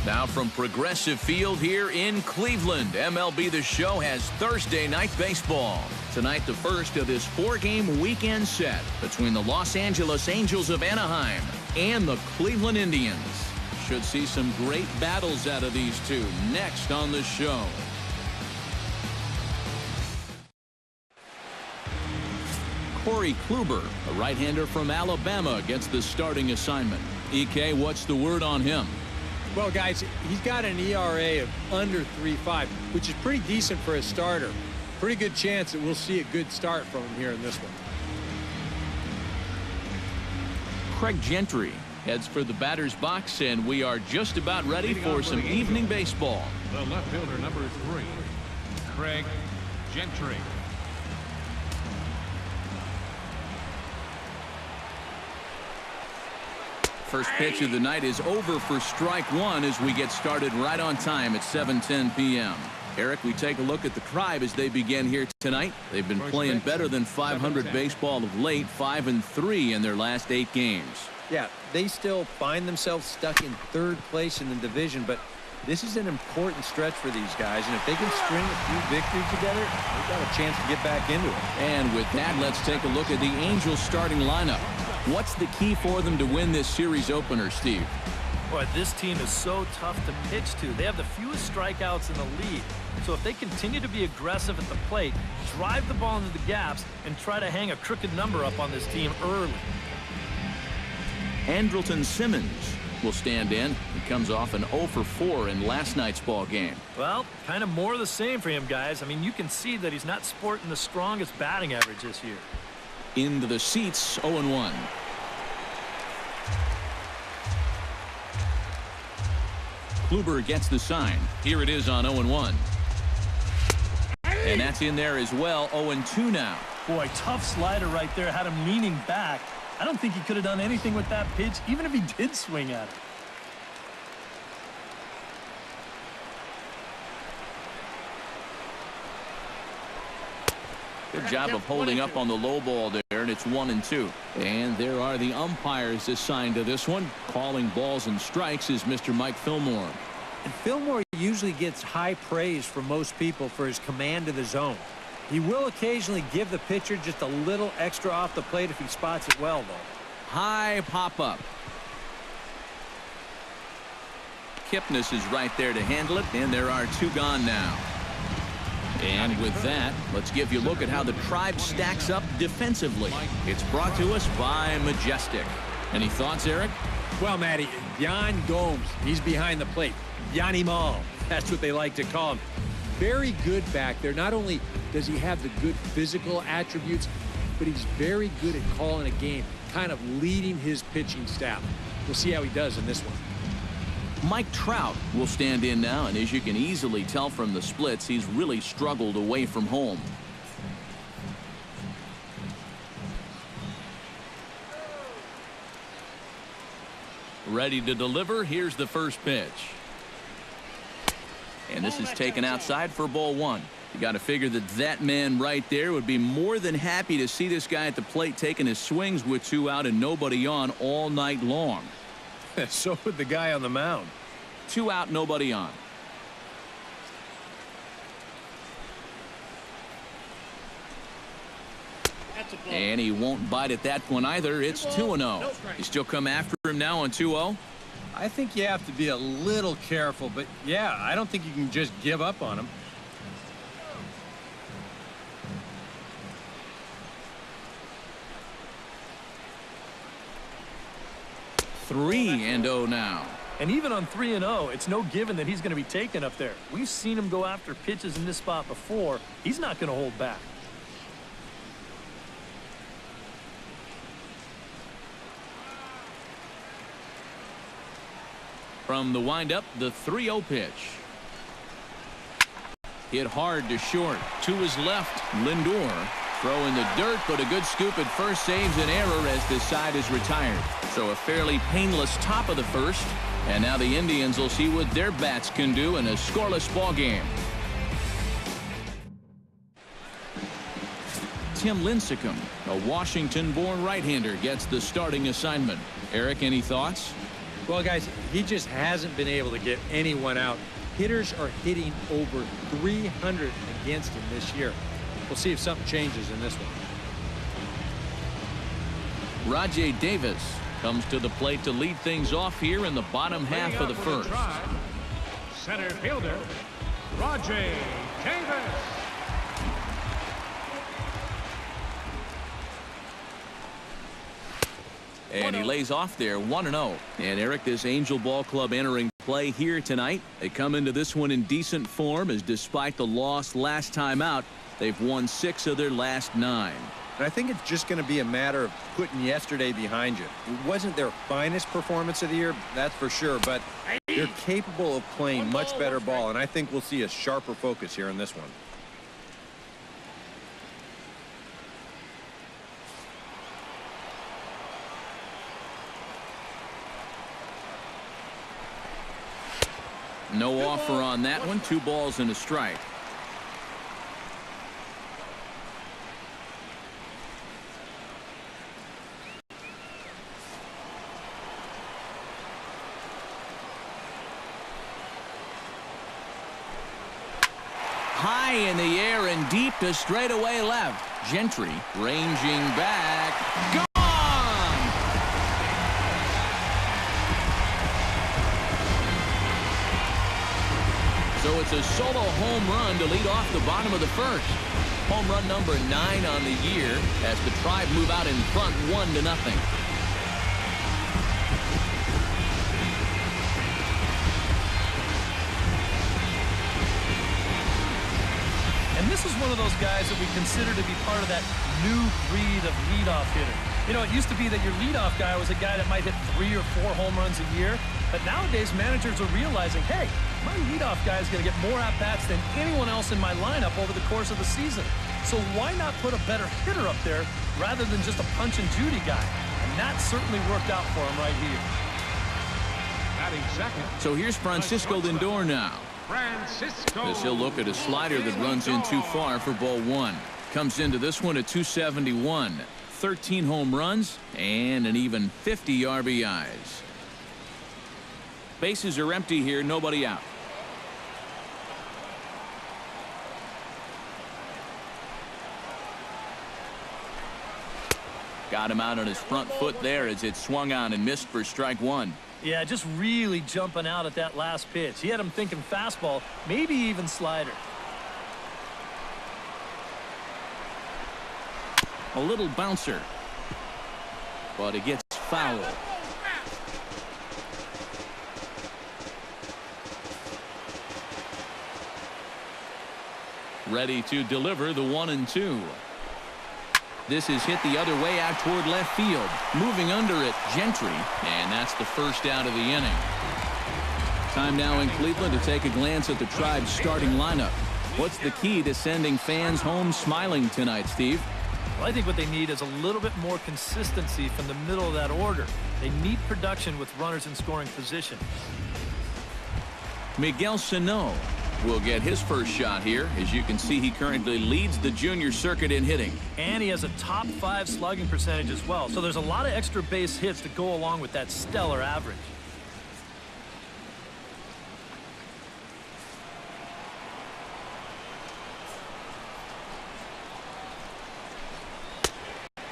Now from Progressive Field here in Cleveland, MLB The Show has Thursday night baseball. Tonight, the first of this 4-game weekend set between the Los Angeles Angels of Anaheim and the Cleveland Indians. Should see some great battles out of these two next on the show. Corey Kluber, a right-hander from Alabama, gets the starting assignment. EK, what's the word on him? Well, guys, he's got an ERA of under 3.5, which is pretty decent for a starter. Pretty good chance that we'll see a good start from him here in this one. Craig Gentry heads for the batter's box, and we are just about ready for some evening baseball. The left fielder, number 3, Craig Gentry. First pitch of the night is over for strike one as we get started right on time at 7:10 p.m. Eric, we take a look at the Tribe as they begin here tonight. They've been playing better than 500 baseball of late, 5-3 in their last 8 games. Yeah, they still find themselves stuck in 3rd place in the division, but this is an important stretch for these guys, and if they can string a few victories together, they've got a chance to get back into it. And with that, let's take a look at the Angels starting lineup. What's the key for them to win this series opener, Steve? Boy, this team is so tough to pitch to. They have the fewest strikeouts in the league. So if they continue to be aggressive at the plate, drive the ball into the gaps, and try to hang a crooked number up on this team early. Andrelton Simmons will stand in. He comes off an 0 for 4 in last night's ball game. Well, kind of more of the same for him, guys. I mean, you can see that he's not sporting the strongest batting average this year. Into the seats, 0-1. Kluber gets the sign. Here it is on 0-1. And that's in there as well, 0-2 now. Boy, tough slider right there. Had him leaning back. I don't think he could have done anything with that pitch, even if he did swing at it. Good job of holding up on the low ball there, and it's 1-2. And there are the umpires assigned to this one. Calling balls and strikes is Mr. Mike Fillmore. And Fillmore usually gets high praise from most people for his command of the zone. He will occasionally give the pitcher just a little extra off the plate if he spots it well, though. High pop-up. Kipnis is right there to handle it, and there are 2 gone now. And with that, let's give you a look at how the Tribe stacks up defensively. It's brought to us by Majestic. Any thoughts, Eric? Well, Matty, Yan Gomes, he's behind the plate. Yanni Mal, that's what they like to call him. Very good back there. Not only does he have the good physical attributes, but he's very good at calling a game, kind of leading his pitching staff. We'll see how he does in this one. Mike Trout will stand in now, and as you can easily tell from the splits, he's really struggled away from home. Ready to deliver. Here's the first pitch. And this is taken outside for ball 1. You got to figure that that man right there would be more than happy to see this guy at the plate taking his swings with 2 out and nobody on all night long. So would the guy on the mound. 2 out, nobody on. And he won't bite at that one either. It's 2-0. You still come after him now on 2-0? I think you have to be a little careful, but yeah, I don't think you can just give up on him. Three and 0 now. And even on 3-0, it's no given that he's going to be taken up there. We've seen him go after pitches in this spot before. He's not going to hold back. From the windup, the 3-0 pitch. Hit hard to short. To his left, Lindor. Throw in the dirt, but a good scoop at first saves an error as this side is retired. So a fairly painless top of the first. And now the Indians will see what their bats can do in a scoreless ball game. Tim Lincecum, a Washington-born right-hander, gets the starting assignment. Eric, any thoughts? Well, guys, he just hasn't been able to get anyone out. Hitters are hitting over 300 against him this year. We'll see if something changes in this one. Rajay Davis comes to the plate to lead things off here in the bottom half of the first. Center fielder, Rajay Davis. And he lays off there 1-0. And Eric, this Angel Ball Club entering play here tonight. They come into this one in decent form, as despite the loss last time out, they've won 6 of their last 9. And I think it's just going to be a matter of putting yesterday behind you. It wasn't their finest performance of the year, that's for sure, but they're capable of playing much better ball, and I think we'll see a sharper focus here in this one. No offer on that one. 2 balls and a strike. High in the air and deep to straightaway left. Gentry ranging back. Gone! So it's a solo home run to lead off the bottom of the first. Home run number 9 on the year as the Tribe move out in front 1-0. And this is one of those guys that we consider to be part of that new breed of leadoff hitter. You know, it used to be that your leadoff guy was a guy that might hit 3 or 4 home runs a year. But nowadays, managers are realizing, hey, my leadoff guy is going to get more at-bats than anyone else in my lineup over the course of the season. So why not put a better hitter up there rather than just a punch-and-Judy guy? And that certainly worked out for him right here. Batting second. So here's Francisco Lindor now. Francisco. As he'll look at a slider that runs in too far for ball 1. Comes into this one at 271. 13 home runs and an even 50 RBIs. Bases are empty here, nobody out. Got him out on his front foot there as it swung on and missed for strike 1. Yeah, just really jumping out at that last pitch. He had him thinking fastball, maybe even slider. A little bouncer, but it gets foul. Ready to deliver the 1-2. This is hit the other way out toward left field. Moving under it, Gentry, and that's the first out of the inning. Time now in Cleveland to take a glance at the Tribe's starting lineup. What's the key to sending fans home smiling tonight, Steve? Well, I think what they need is a little bit more consistency from the middle of that order. They need production with runners in scoring position. Miguel Sano will get his first shot here. As you can see, he currently leads the junior circuit in hitting. And he has a top 5 slugging percentage as well. So there's a lot of extra base hits to go along with that stellar average.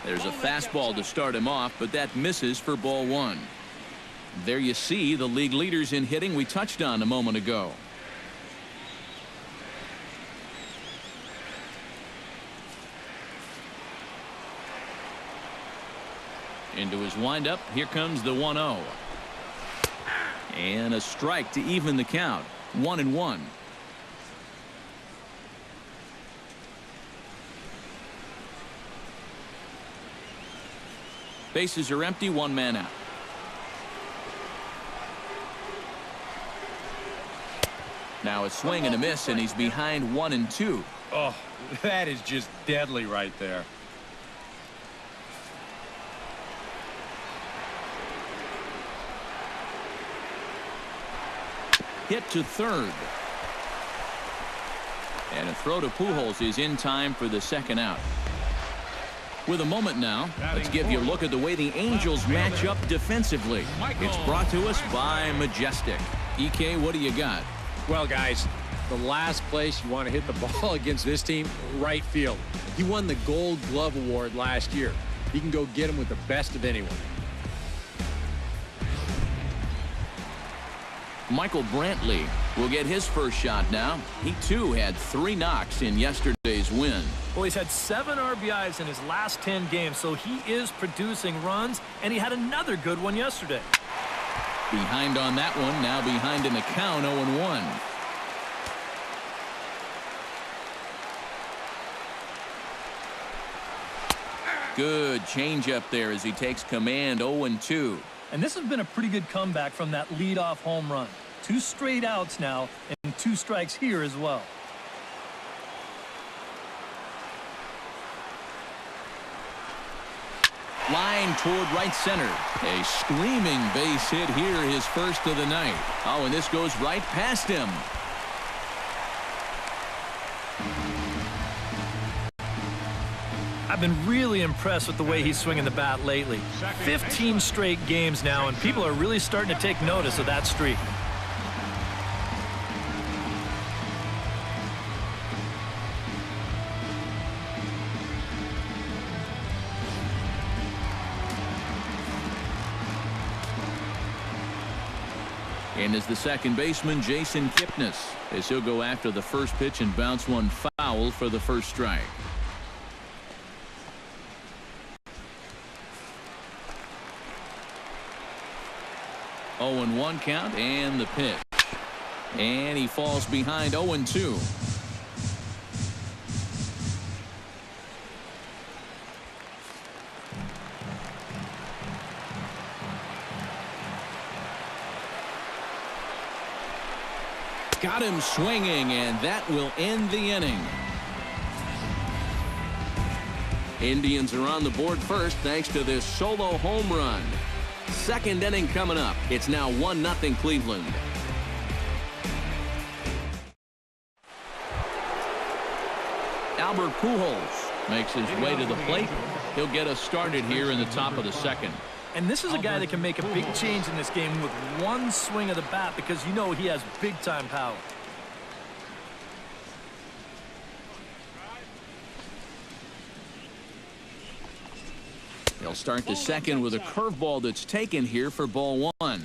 There's a fastball to start him off, but that misses for ball 1. There you see the league leaders in hitting we touched on a moment ago. Into his windup, here comes the 1-0. And a strike to even the count. 1-1. Bases are empty, 1 man out. Now a swing and a miss, and he's behind 1-2. Oh, that is just deadly right there. Hit to third. And a throw to Pujols is in time for the second out. With a moment now, let's give you a look at the way the Angels match up defensively. It's brought to us by Majestic. EK, what do you got? Well, guys, the last place you want to hit the ball against this team, right field. He won the Gold Glove Award last year. He can go get him with the best of anyone. Michael Brantley will get his first shot now. He, too, had 3 knocks in yesterday's win. Well, he's had 7 RBIs in his last 10 games, so he is producing runs, and he had another good one yesterday. Behind on that one, now behind in the count, 0-1. Good changeup there as he takes command, 0-2. And this has been a pretty good comeback from that leadoff home run. 2 straight outs now, and 2 strikes here as well. Line toward right center. A screaming base hit here, his first of the night. Oh, and this goes right past him. I've been really impressed with the way he's swinging the bat lately. 15 straight games now, and people are really starting to take notice of that streak. And is the second baseman, Jason Kipnis, as he'll go after the first pitch and bounce one foul for the first strike. 0-1 count and the pitch. And he falls behind 0-2. Got him swinging, and that will end the inning. Indians are on the board first thanks to this solo home run. Second inning coming up. It's now 1-0 Cleveland. Albert Pujols makes his way to the plate. He'll get us started here in the top of the second. And this is a guy that can make a big change in this game with one swing of the bat because you know he has big-time power. He'll start the second with a curveball that's taken here for ball 1.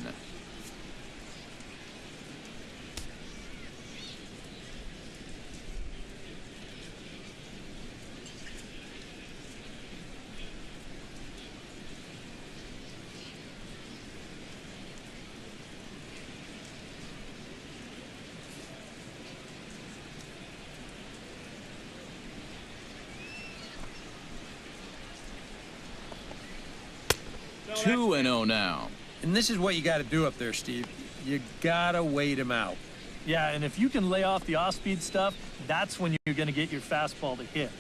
Two and 0 now. And this is what you got to do up there, Steve. You got to wait him out. Yeah, and if you can lay off the off-speed stuff, that's when you're going to get your fastball to hit.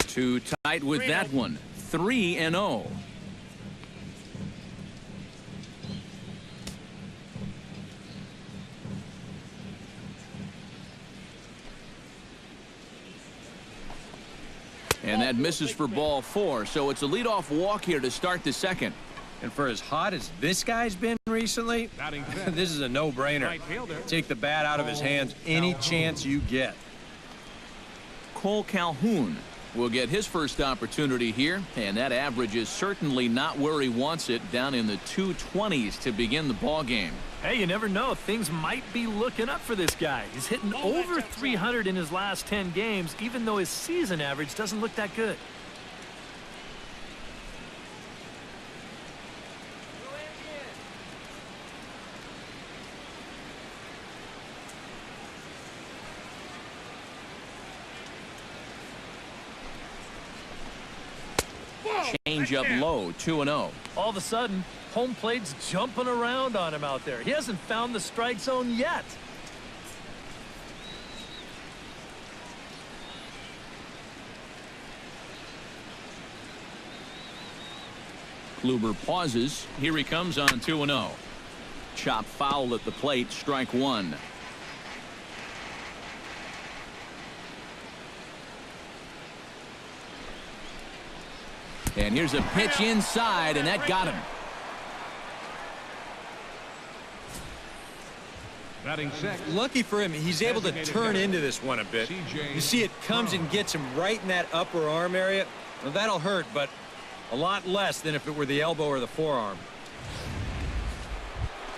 Too tight with that one. 3 and 0. And that misses for ball 4, so it's a leadoff walk here to start the second. And for as hot as this guy's been recently, this is a no-brainer. Take the bat out of his hands any chance you get. Cole Calhoun will get his first opportunity here, and that average is certainly not where he wants it, down in the 220s to begin the ball game. Hey, you never know. Things might be looking up for this guy. He's hitting over 300 in his last 10 games, even though his season average doesn't look that good. Change up low, 2-0. All of a sudden, home plate's jumping around on him out there. He hasn't found the strike zone yet. Kluber pauses. Here he comes on 2-0. Chop foul at the plate, strike 1. And here's a pitch inside, and that got him. Batting six. Lucky for him, he's able to turn into this one a bit. You see it comes and gets him right in that upper arm area. Well, that'll hurt, but a lot less than if it were the elbow or the forearm.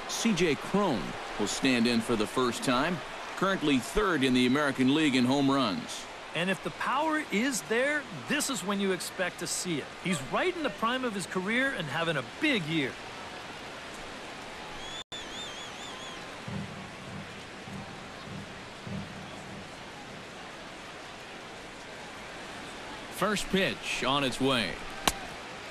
C.J. Cron will stand in for the first time. Currently third in the American League in home runs. And if the power is there, this is when you expect to see it. He's right in the prime of his career and having a big year. First pitch on its way.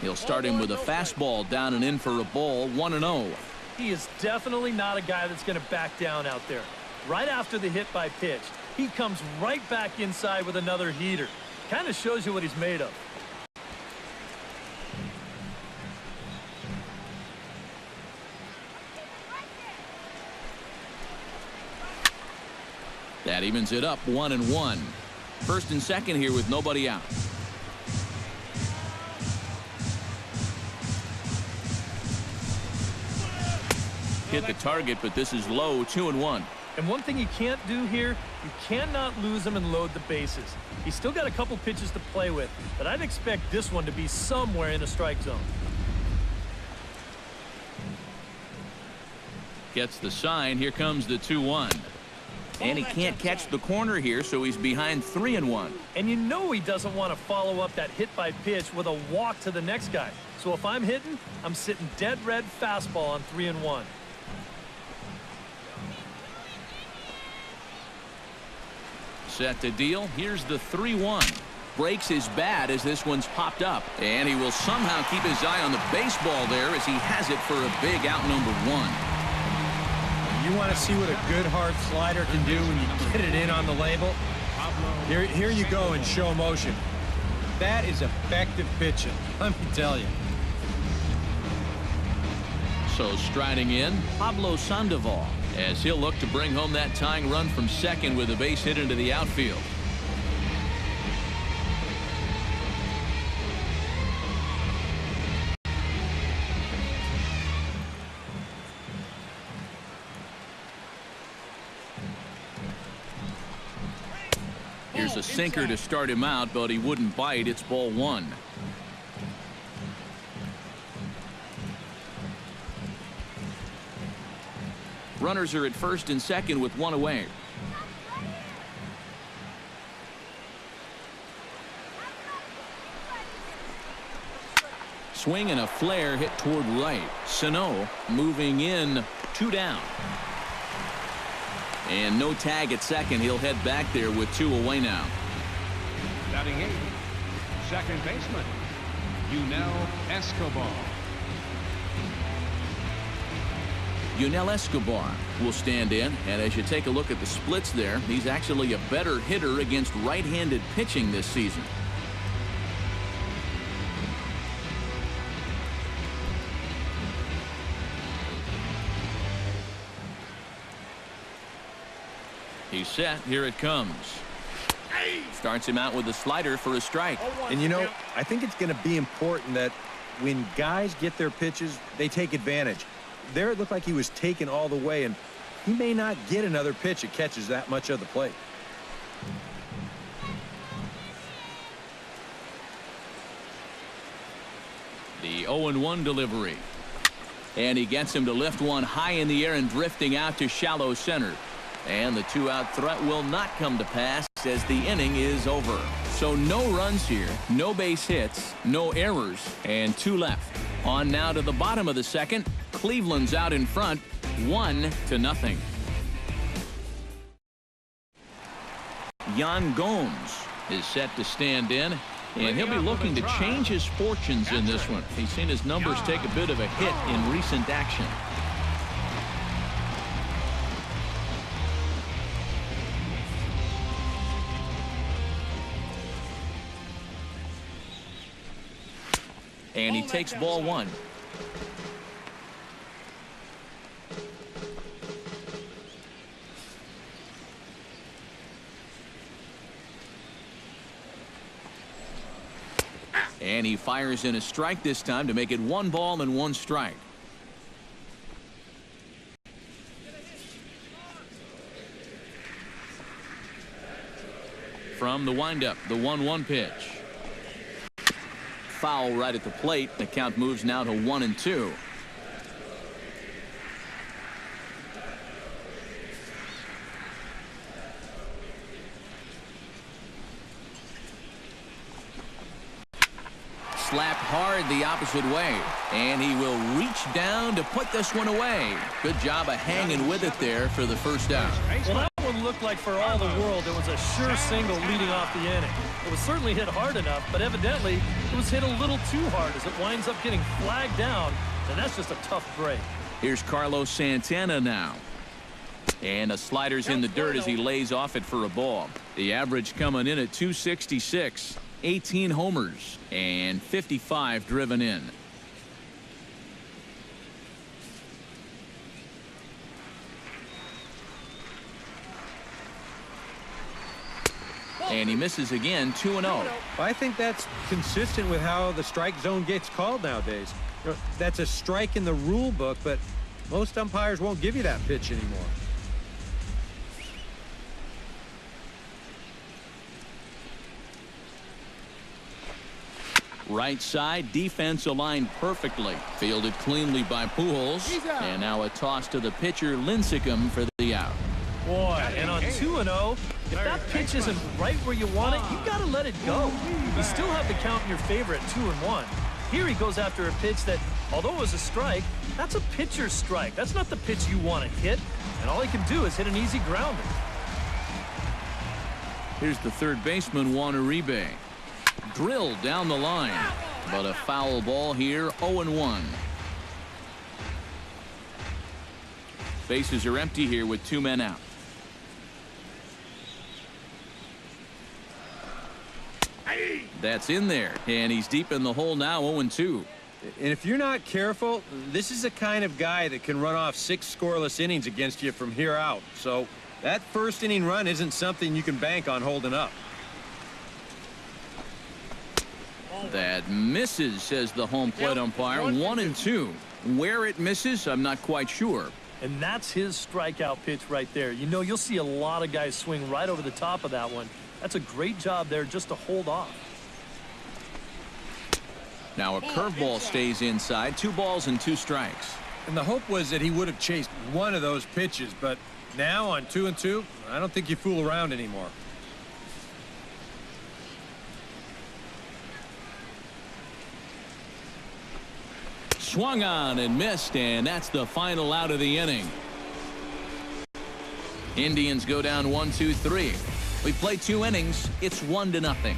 He'll start him with a fastball down and in for a ball, 1-0. He is definitely not a guy that's going to back down out there. Right after the hit by pitch, he comes right back inside with another heater. Kind of shows you what he's made of. That evens it up, 1-1. First and second here with nobody out. Hit the target, but this is low, 2-1. And one thing you can't do here, you cannot lose him and load the bases. He's still got a couple pitches to play with, but I'd expect this one to be somewhere in a strike zone. Gets the sign. Here comes the 2-1. And he can't catch the corner here, so he's behind 3-1. And you know he doesn't want to follow up that hit by pitch with a walk to the next guy. So if I'm hitting, I'm sitting dead red fastball on 3-1. Set to deal. Here's the 3-1. Breaks his bat as this one's popped up. And he will somehow keep his eye on the baseball there as he has it for a big out number 1. You want to see what a good hard slider can do when you get it in on the label? Here you go in show motion. That is effective pitching, let me tell you. So striding in, Pablo Sandoval, as he'll look to bring home that tying run from second with a base hit into the outfield. Here's a sinker to start him out, but he wouldn't bite. It's ball 1. Runners are at first and second with 1 away. Swing and a flare hit toward right. Sano moving in, 2 down. And no tag at second. He'll head back there with 2 away now. Batting 8, second baseman, Yunel Escobar. Yunel Escobar will stand in, and as you take a look at the splits there, he's actually a better hitter against right-handed pitching this season. He's set. Here it comes. Starts him out with a slider for a strike. And you know, I think it's going to be important that when guys get their pitches, they take advantage. There it looked like he was taken all the way, and he may not get another pitch that catches that much of the plate. The 0-1 delivery. And he gets him to lift one high in the air and drifting out to shallow center. And the 2-out threat will not come to pass as the inning is over. So no runs here, no base hits, no errors, and 2 left. On now to the bottom of the second. Cleveland's out in front, 1-0. Yan Gomes is set to stand in, and he'll be looking to change his fortunes in this one. He's seen his numbers take a bit of a hit in recent action. And he takes ball 1. And he fires in a strike this time to make it 1 ball and 1 strike. From the windup, the 1-1 pitch. Foul right at the plate. The count moves now to 1-2. Slapped hard the opposite way, and he will reach down to put this one away. Good job of hanging with it there for the first out. Well, that one looked like for all the world it was a sure single leading off the inning. It was certainly hit hard enough, but evidently it was hit a little too hard as it winds up getting flagged down, and that's just a tough break. Here's Carlos Santana now. And the slider's in the dirt as he lays off it for a ball. The average coming in at 266. 18 homers and 55 driven in. And he misses again, 2-0. I think that's consistent with how the strike zone gets called nowadays. That's a strike in the rule book, but most umpires won't give you that pitch anymore. Right side, defense aligned perfectly. Fielded cleanly by Pujols. And now a toss to the pitcher, Lincecum, for the out. Boy, and on 2-0, if that pitch isn't right where you want it, you got to let it go. You still have the count in your favor at 2-1. Here he goes after a pitch that, although it was a strike, that's a pitcher's strike. That's not the pitch you want to hit, and all he can do is hit an easy grounder. Here's the third baseman, Juan Uribe. Drilled down the line, but a foul ball here, 0-1. Bases are empty here with 2 men out. That's in there, and he's deep in the hole now, 0-2. And if you're not careful, this is the kind of guy that can run off 6 scoreless innings against you from here out. So that first inning run isn't something you can bank on holding up. That misses, says the home plate umpire. 1-2. Where it misses, I'm not quite sure. And that's his strikeout pitch right there. You know, you'll see a lot of guys swing right over the top of that one. That's a great job there just to hold off. Now a curveball stays inside. 2 balls and 2 strikes. And the hope was that he would have chased one of those pitches, but now on 2-2, I don't think you fool around anymore. Swung on and missed, and that's the final out of the inning. Indians go down 1-2-3. We play 2 innings. It's 1-0.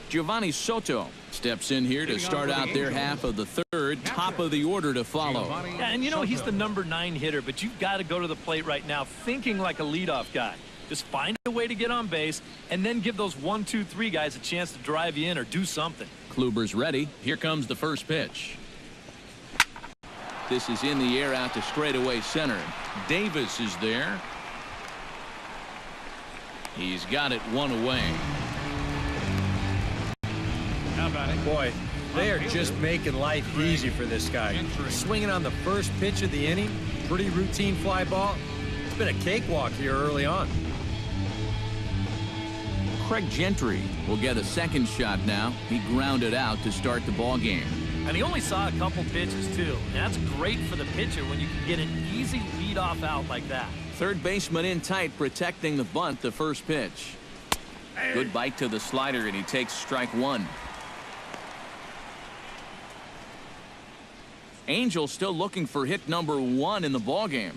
Giovanni Soto steps in here to start out their half of the third. Top of the order to follow. Yeah, and you know, he's the number 9 hitter, but you've got to go to the plate right now thinking like a leadoff guy. Just find a way to get on base and then give those 1, 2, 3 guys a chance to drive you in or do something. Kluber's ready. Here comes the first pitch. This is in the air out to straightaway center. Davis is there. He's got it 1 away. How about it? Boy, they are just making life easy for this guy. Swinging on the first pitch of the inning, pretty routine fly ball. It's been a cakewalk here early on. Craig Gentry will get a second shot now. He grounded out to start the ball game. And he only saw a couple pitches, too. And that's great for the pitcher when you can get an easy leadoff out like that. Third baseman in tight, protecting the bunt, the first pitch. Good bite to the slider, and he takes strike 1. Angel still looking for hit number 1 in the ball game.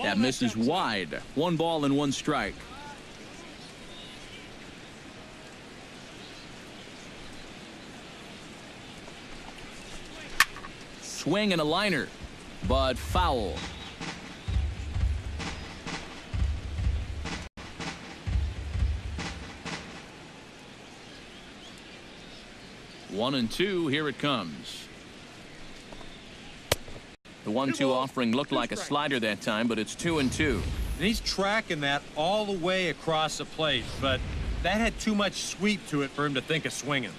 That misses wide. 1 ball and 1 strike. Swing and a liner, but foul. 1-2. Here it comes. The 1-2 offering looked like a slider that time, but it's 2-2. And he's tracking that all the way across the plate, but that had too much sweep to it for him to think of swinging.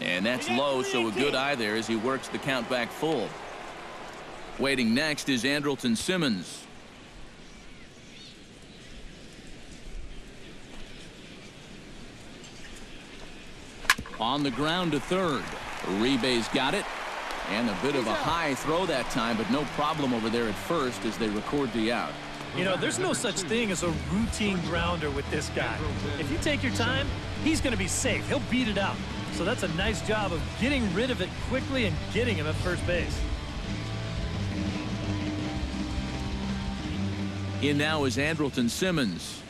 And that's low, so a good eye there as he works the count back full. Waiting next is Andrelton Simmons. On the ground to third. Uribe's got it. And a bit of a high throw that time, but no problem over there at first as they record the out. You know, there's no such thing as a routine grounder with this guy. If you take your time, he's going to be safe. He'll beat it out. So that's a nice job of getting rid of it quickly and getting him at first base. In now is Andrelton Simmons.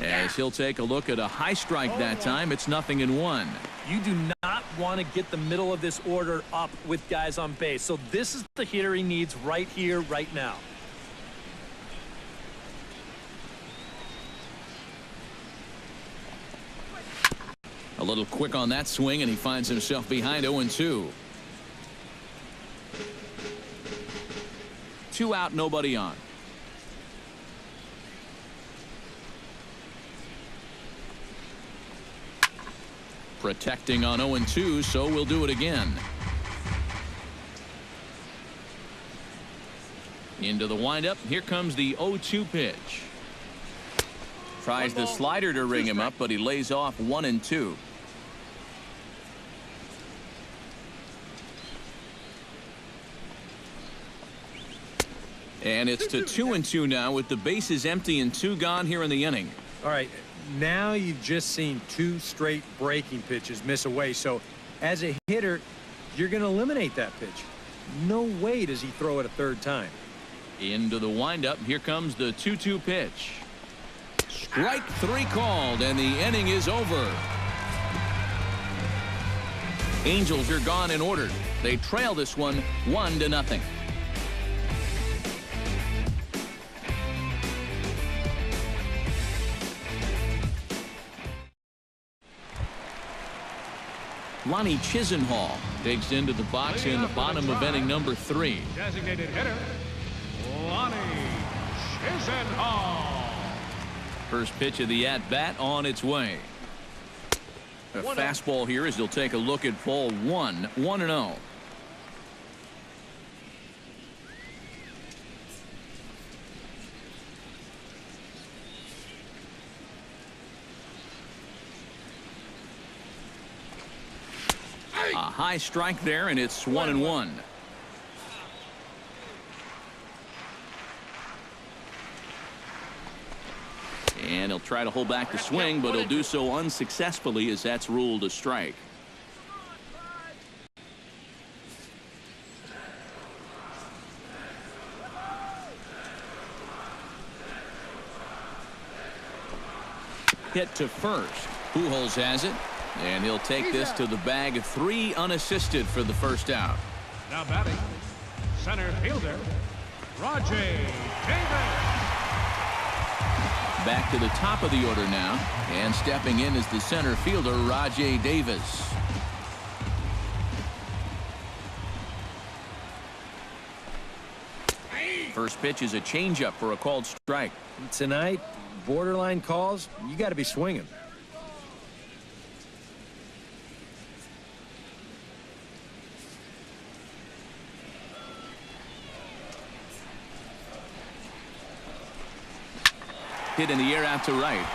As he'll take a look at a high strike that time, it's 0-1. You do not want to get the middle of this order up with guys on base. So this is the hitter he needs right here, right now. A little quick on that swing, and he finds himself behind 0-2. 2 out, nobody on. Protecting on 0-2, so we'll do it again. Into the windup. Here comes the 0-2 pitch. Tries the slider to ring him up, but he lays off 1-2. And it's to 2-2 now with the bases empty and 2 gone here in the inning. All right, now you've just seen 2 straight breaking pitches miss away. So as a hitter, you're going to eliminate that pitch. No way does he throw it a third time. Into the windup. Here comes the 2-2 pitch. Strike 3 called, and the inning is over. Angels are gone in order. They trail this one 1-0. Lonnie Chisenhall digs into the box in the bottom of inning number 3. Designated hitter, Lonnie Chisenhall. First pitch of the at-bat on its way. A fastball here as he'll take a look at ball 1, 1-0. A high strike there, and it's 1-1. And he'll try to hold back the swing, but he'll do so unsuccessfully as that's ruled a strike. Hit to first. Pujols has it. And he'll take this to the bag. 3 unassisted for the first out. Now batting, center fielder, Rajay Davis. Back to the top of the order now. And stepping in is the center fielder, Rajay Davis. First pitch is a changeup for a called strike. Tonight, borderline calls, you got to be swinging. Hit in the air out to right.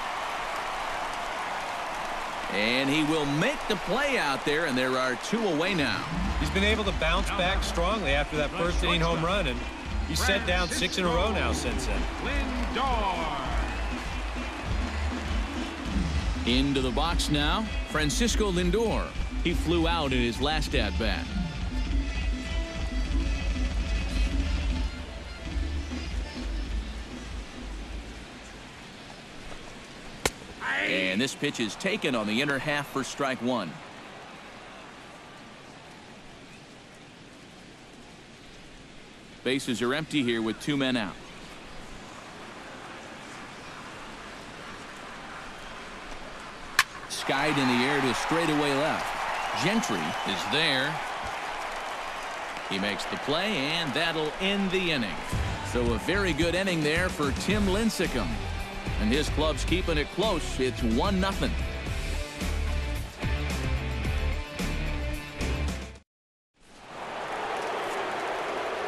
And he will make the play out there, and there are 2 away now. He's been able to bounce back strongly after that first inning home run, and he's set down 6 in a row now since then. Lindor. Into the box now, Francisco Lindor. He flew out in his last at-bat. And this pitch is taken on the inner half for strike 1. Bases are empty here with 2 men out. skied in the air to straightaway left. Gentry is there. He makes the play, and that'll end the inning. So a very good inning there for Tim Lincecum. And his club's keeping it close. It's 1-0.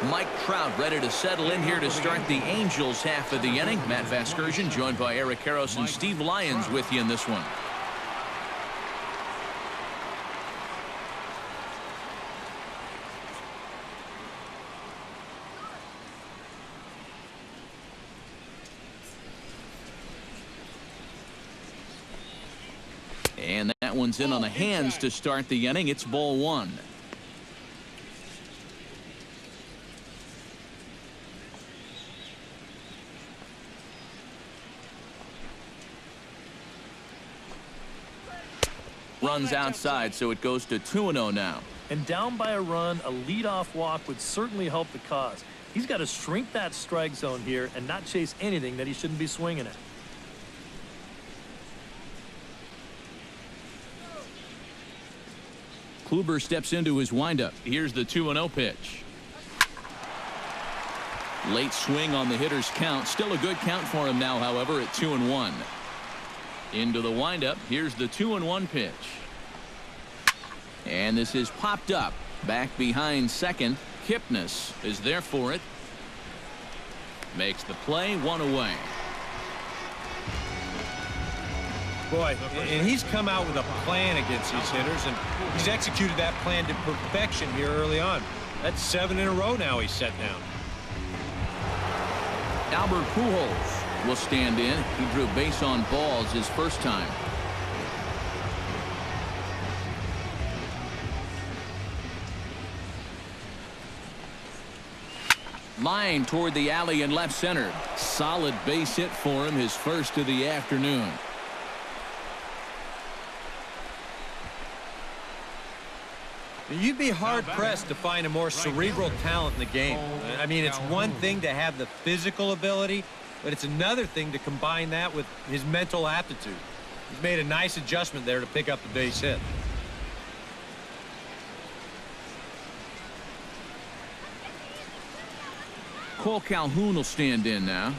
Mike Trout ready to settle in here to start the Angels half of the inning. Matt Vasgersian joined by Eric Karros and Steve Lyons with you in this one. And that one's in on the hands to start the inning. It's ball one. Runs outside, so it goes to 2-0 now. And down by a run, a leadoff walk would certainly help the cause. He's got to shrink that strike zone here and not chase anything that he shouldn't be swinging at. Kluber steps into his windup. Here's the 2-0 pitch. Late swing on the hitter's count. Still a good count for him now, however, at 2-1. Into the windup. Here's the 2-1 pitch. And this is popped up. Back behind second. Kipnis is there for it. Makes the play, one away. Boy, and he's come out with a plan against these hitters, and he's executed that plan to perfection here early on. That's 7 in a row now he's set down. Albert Pujols will stand in. He drew base on balls his first time. Line toward the alley in left center. Solid base hit for him, his first of the afternoon. You'd be hard-pressed to find a more cerebral talent in the game. I mean, it's one thing to have the physical ability, but it's another thing to combine that with his mental aptitude. He's made a nice adjustment there to pick up the base hit. Cole Calhoun will stand in now,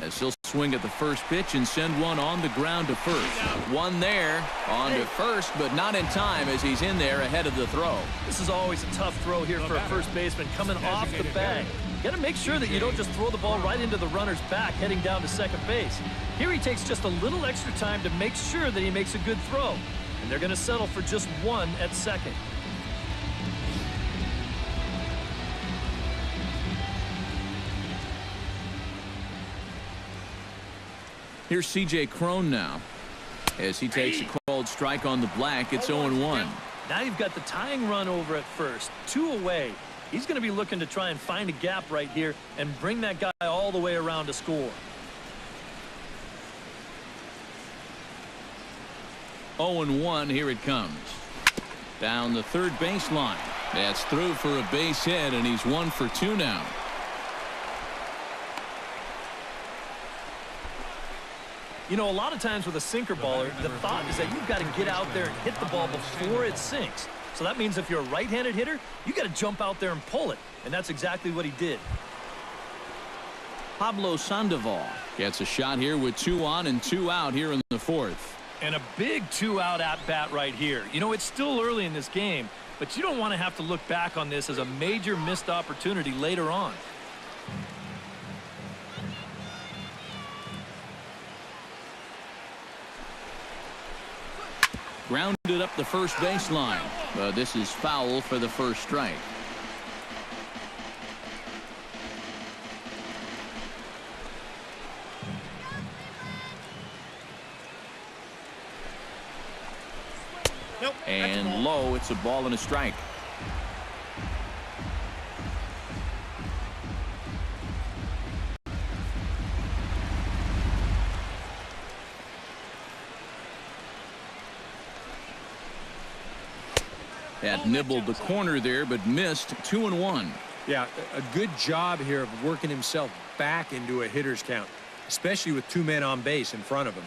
as he'll swing at the first pitch and send one on the ground to first. One there on to first, but not in time as he's in there ahead of the throw. This is always a tough throw here for a first baseman coming off the bag. You got to make sure that you don't just throw the ball right into the runner's back heading down to second base. Here he takes just a little extra time to make sure that he makes a good throw. And they're going to settle for just one at second. Here's C.J. Cron now. As he takes a called strike on the black, it's 0-1. Now you've got the tying run over at first. 2 away. He's going to be looking to try and find a gap right here and bring that guy all the way around to score. 0-1, here it comes. Down the third baseline. That's through for a base hit, and he's 1 for 2 now. You know, a lot of times with a sinker baller, the thought is that you've got to get out there and hit the ball before it sinks. So that means if you're a right-handed hitter, you got to jump out there and pull it. And that's exactly what he did. Pablo Sandoval gets a shot here with 2 on and 2 out here in the fourth. And a big 2-out at-bat right here. You know, it's still early in this game, but you don't want to have to look back on this as a major missed opportunity later on. Grounded up the first baseline, but this is foul for the first strike. Nope, and low, it's a ball and a strike. That nibbled the corner there, but missed. 2-1. Yeah, a good job here of working himself back into a hitter's count, especially with 2 men on base in front of him.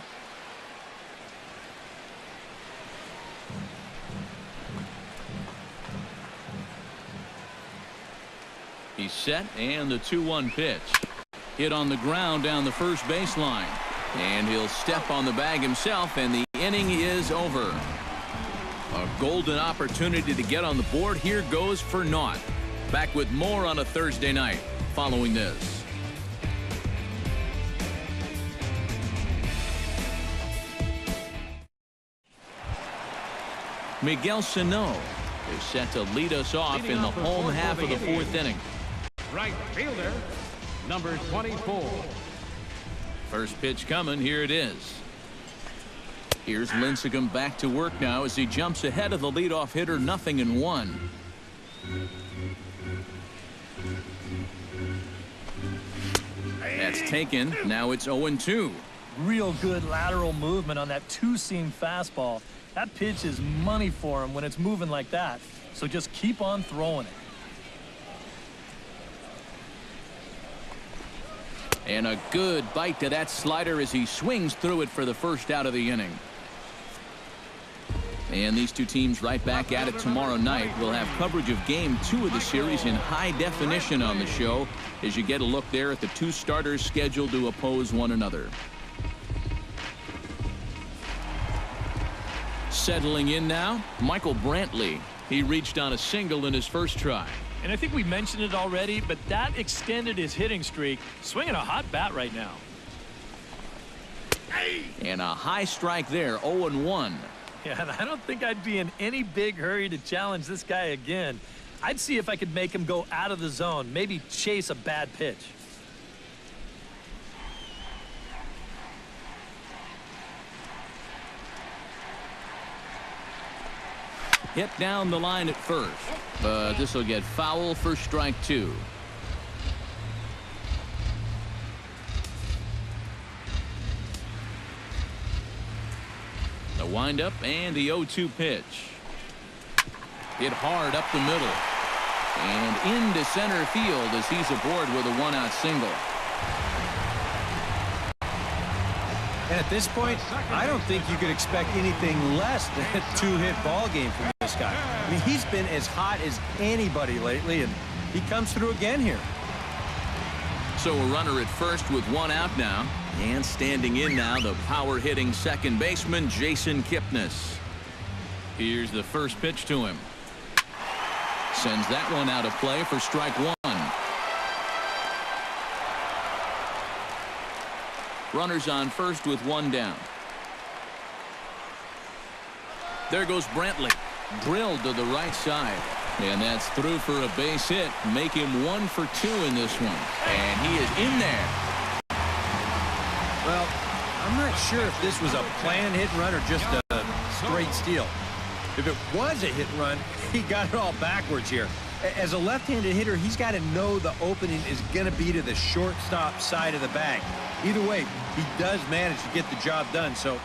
He's set, and the 2-1 pitch. Hit on the ground down the first baseline. And he'll step on the bag himself, and the inning is over. A golden opportunity to get on the board here goes for naught. Back with more on a Thursday night following this. Miguel Sano is set to lead us off in the home half of the fourth inning. Right fielder, number 24. First pitch coming. Here it is. Here's Lincecum back to work now as he jumps ahead of the leadoff hitter, 0-1. That's taken. Now it's 0-2. Real good lateral movement on that two-seam fastball. That pitch is money for him when it's moving like that. So just keep on throwing it. And a good bite to that slider as he swings through it for the first out of the inning. And these two teams right back at it tomorrow night. We'll have coverage of Game 2 of the series in high definition on the show as you get a look there at the two starters scheduled to oppose one another. Settling in now, Michael Brantley. He reached on a single in his first try. And I think we mentioned it already, but that extended his hitting streak. Swinging a hot bat right now. And a high strike there, 0-1. Yeah, and I don't think I'd be in any big hurry to challenge this guy again. I'd see if I could make him go out of the zone, maybe chase a bad pitch. Hit down the line at first, but this will get foul for strike 2. The windup and the 0-2 pitch. Hit hard up the middle and into center field as he's aboard with a 1-out single. And at this point, I don't think you could expect anything less than a two-hit ball game from this guy. I mean, he's been as hot as anybody lately, and he comes through again here. So a runner at first with 1 out now. And standing in now, the power-hitting second baseman, Jason Kipnis. Here's the first pitch to him. Sends that one out of play for strike 1. Runners on first with 1 down. There goes Brantley. Drilled to the right side. And that's through for a base hit. Make him 1 for 2 in this one. And he is in there. Well, I'm not sure if this was a planned hit and run or just a straight steal. If it was a hit and run, he got it all backwards here. As a left-handed hitter, he's got to know the opening is going to be to the shortstop side of the bag. Either way, he does manage to get the job done, so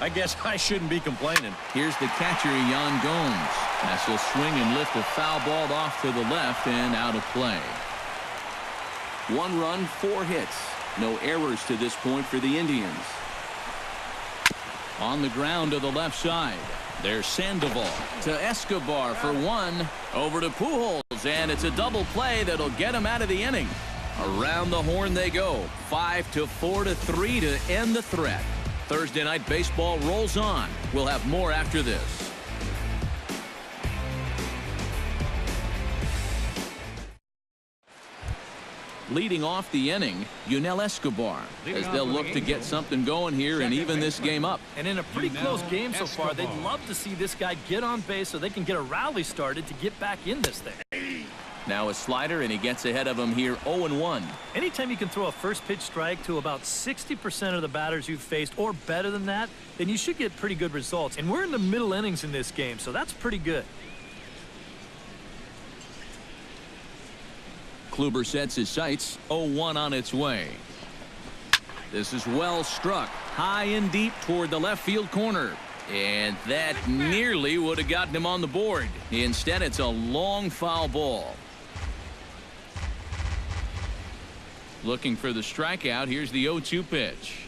I guess I shouldn't be complaining. Here's the catcher, Yan Gomes. As he'll swing and lift a foul ball off to the left and out of play. 1 run, 4 hits. No errors to this point for the Indians. On the ground to the left side. There's Sandoval to Escobar for 1. Over to Pujols, and it's a double play that'll get him out of the inning. Around the horn they go. 5-4-3 to end the threat. Thursday night baseball rolls on. We'll have more after this. Leading off the inning, Yunel Escobar, as they'll look to get something going here and even this game up. And in a pretty close game so far, they'd love to see this guy get on base so they can get a rally started to get back in this thing. Now a slider, and he gets ahead of him here, 0-1. Anytime you can throw a first pitch strike to about 60% of the batters you've faced or better than that, then you should get pretty good results. And we're in the middle innings in this game, so that's pretty good. Kluber sets his sights, 0-1 on its way. This is well struck, high and deep toward the left field corner. And that nearly would have gotten him on the board. Instead, it's a long foul ball. Looking for the strikeout. Here's the 0-2 pitch.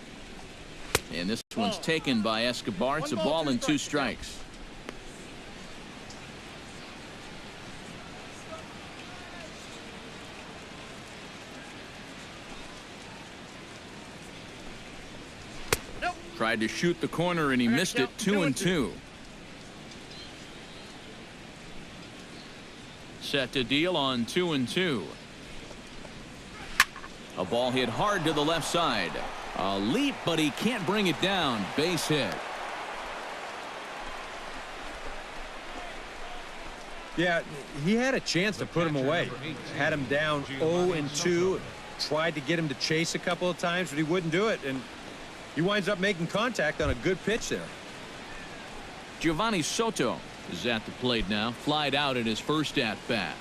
And this one's taken by Escobar. It's a ball and 2 strikes. Tried to shoot the corner and he missed it. 2-2. Set to deal on 2-2. A ball hit hard to the left side. A leap, but he can't bring it down. Base hit. Yeah, he had a chance to put him away. Had him down 0-2. Tried to get him to chase a couple of times, but he wouldn't do it. And he winds up making contact on a good pitch there. Giovanni Soto is at the plate now. Flied out in his first at-bat.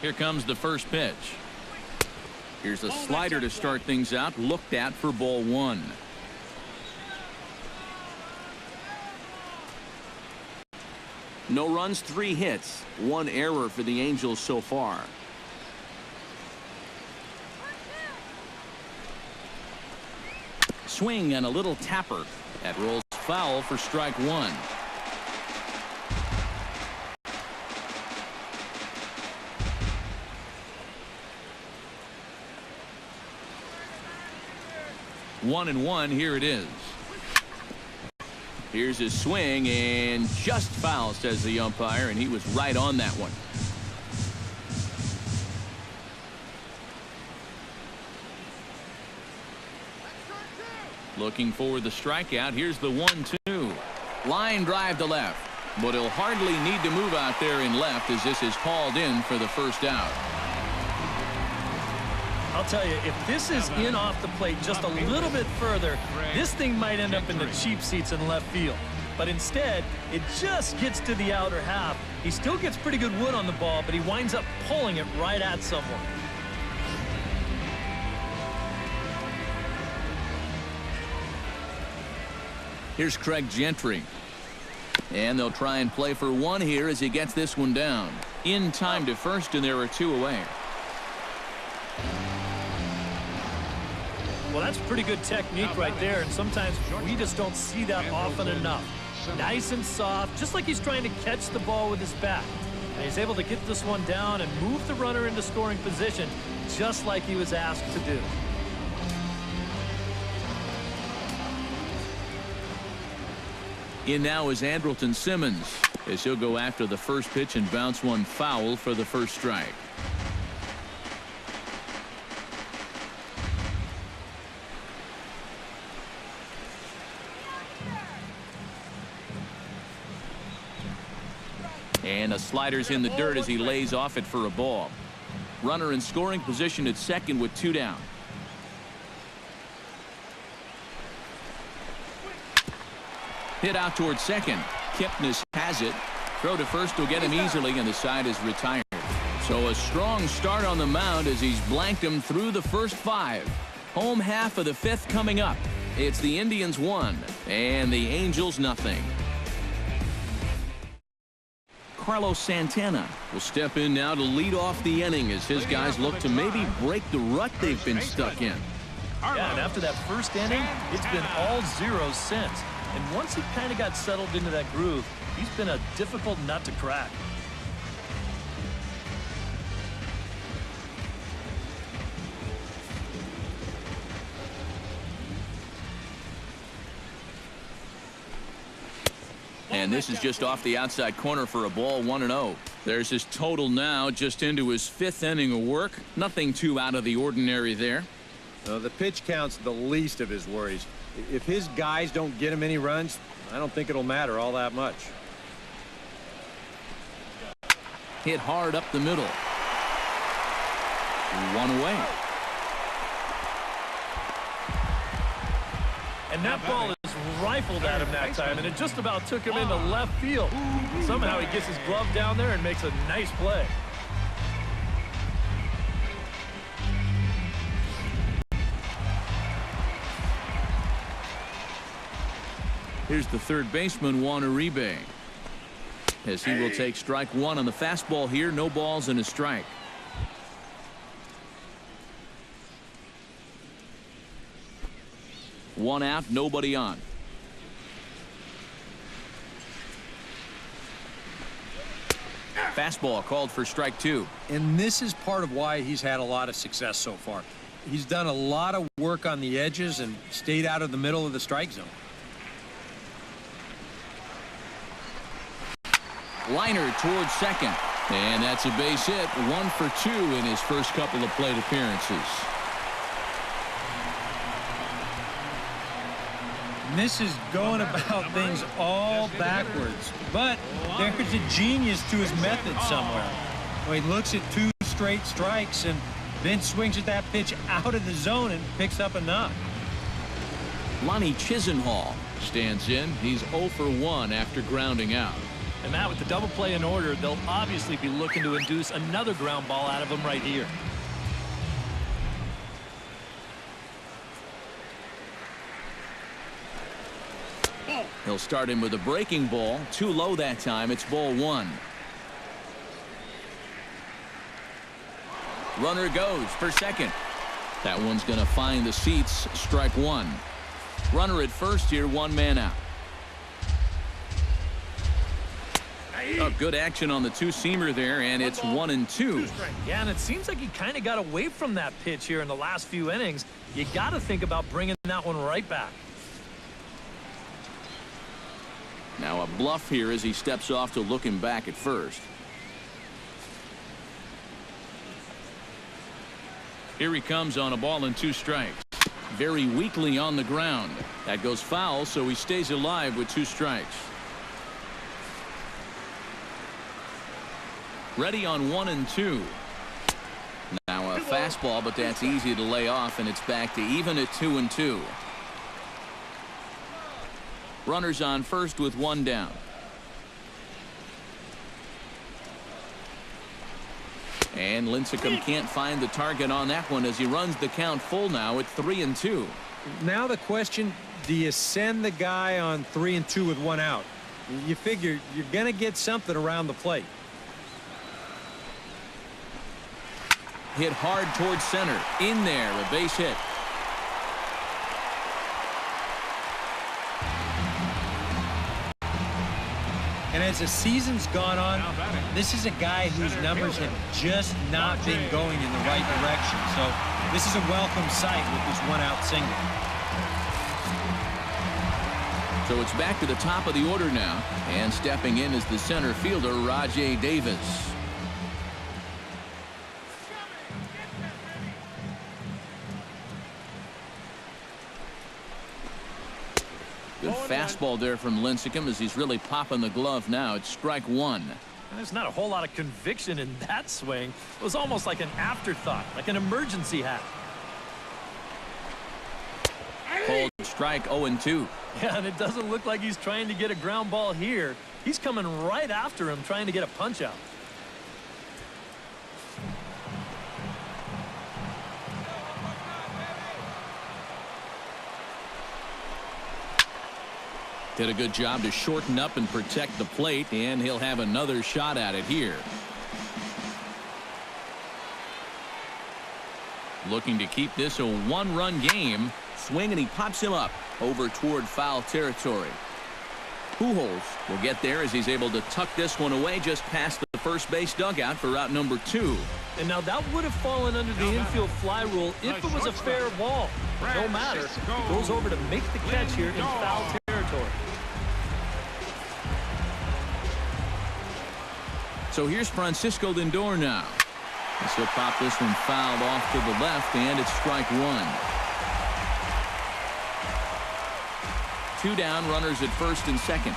Here comes the first pitch. Here's a slider to start things out. Looked at for ball 1. No runs, 3 hits, 1 error for the Angels so far. Swing and a little tapper. That rolls foul for strike 1. One and one. Here it is. Here's his swing and just foul, says the umpire, and he was right on that one. Looking for the strikeout. Here's the 1-2. Line drive to left, but he'll hardly need to move out there in left as this is called in for the first out. I'll tell you, if this is in off the plate just a little bit further, this thing might end up in the cheap seats in left field. But instead, it just gets to the outer half. He still gets pretty good wood on the ball, but he winds up pulling it right at someone. Here's Craig Gentry. And they'll try and play for 1 here as he gets this one down. In time to first, and there are 2 away. Well, that's pretty good technique right there, and sometimes we just don't see that often enough. Nice and soft, just like he's trying to catch the ball with his bat. And he's able to get this one down and move the runner into scoring position, just like he was asked to do. In now is Andrelton Simmons as he'll go after the first pitch and bounce one foul for the first strike. And a slider's in the dirt as he lays off it for a ball. Runner in scoring position at second with 2 down. Hit out towards second. Kipnis has it. Throw to first will get him easily, and the side is retired. So a strong start on the mound as he's blanked him through the first 5. Home half of the 5th coming up. It's the Indians 1 and the Angels nothing. Carlos Santana will step in now to lead off the inning as his guys look to maybe break the rut they've been stuck in. Yeah, and after that first inning, it's been all zeros since. And once he kind of got settled into that groove, he's been a difficult nut to crack. And this is just off the outside corner for a ball. 1-0. There's his total now, just into his 5th inning of work. Nothing too out of the ordinary there. The pitch count's the least of his worries. If his guys don't get him any runs, I don't think it'll matter all that much. Hit hard up the middle. 1 away. And that ball is rifled at him that time, and it just about took him into left field. Somehow he gets his glove down there and makes a nice play. Here's the third baseman, Juan Uribe, as he will take strike 1 on the fastball here. No balls and a strike. One out, nobody on. Fastball called for strike 2. And this is part of why he's had a lot of success so far. He's done a lot of work on the edges and stayed out of the middle of the strike zone. Liner towards second. And that's a base hit. 1 for 2 in his first couple of plate appearances. And this is going about things all backwards. But there's a genius to his method somewhere. Well, he looks at 2 straight strikes and then swings at that pitch out of the zone and picks up a knock. Lonnie Chisenhall stands in. He's 0 for 1 after grounding out. And Matt, with the double play in order, they'll obviously be looking to induce another ground ball out of him right here. He'll start him with a breaking ball. Too low that time. It's ball 1. Runner goes for second. That one's going to find the seats. Strike 1. Runner at first here, 1 man out. Oh, good action on the 2-seamer there, and it's 1-2. Yeah, and it seems like he kind of got away from that pitch here in the last few innings. You got to think about bringing that one right back. Now a bluff here as he steps off to look him back at first. Here he comes on a ball and 2 strikes. Very weakly on the ground. That goes foul, so he stays alive with 2 strikes. Ready on 1-2. Now a fastball, but that's easy to lay off, and it's back to even at 2-2. Runners on first with 1 down. And Lincecum can't find the target on that one as he runs the count full now at 3-2. Now the question, do you send the guy on 3-2 with 1 out? You figure you're going to get something around the plate. Hit hard towards center. In there, a base hit. And as the season's gone on, this is a guy whose numbers have just not been going in the right direction. So this is a welcome sight with this 1-out single. So it's back to the top of the order now. And stepping in is the center fielder, Rajay Davis. Good fastball there from Lincecum as he's really popping the glove now. It's strike 1. There's not a whole lot of conviction in that swing. It was almost like an afterthought, like an emergency hat. Called strike 0-2. Yeah, and it doesn't look like he's trying to get a ground ball here. He's coming right after him, trying to get a punch out. Did a good job to shorten up and protect the plate, and he'll have another shot at it here. Looking to keep this a 1-run game. Swing, and he pops him up over toward foul territory. Pujols will get there as he's able to tuck this one away just past the first base dugout for out number 2. And now that would have fallen under the infield fly rule if it was a fair ball. No matter, he goes over to make the catch here in foul territory. So here's Francisco Lindor now. He'll pop this one fouled off to the left, and it's strike 1. 2 down, runners at first and second.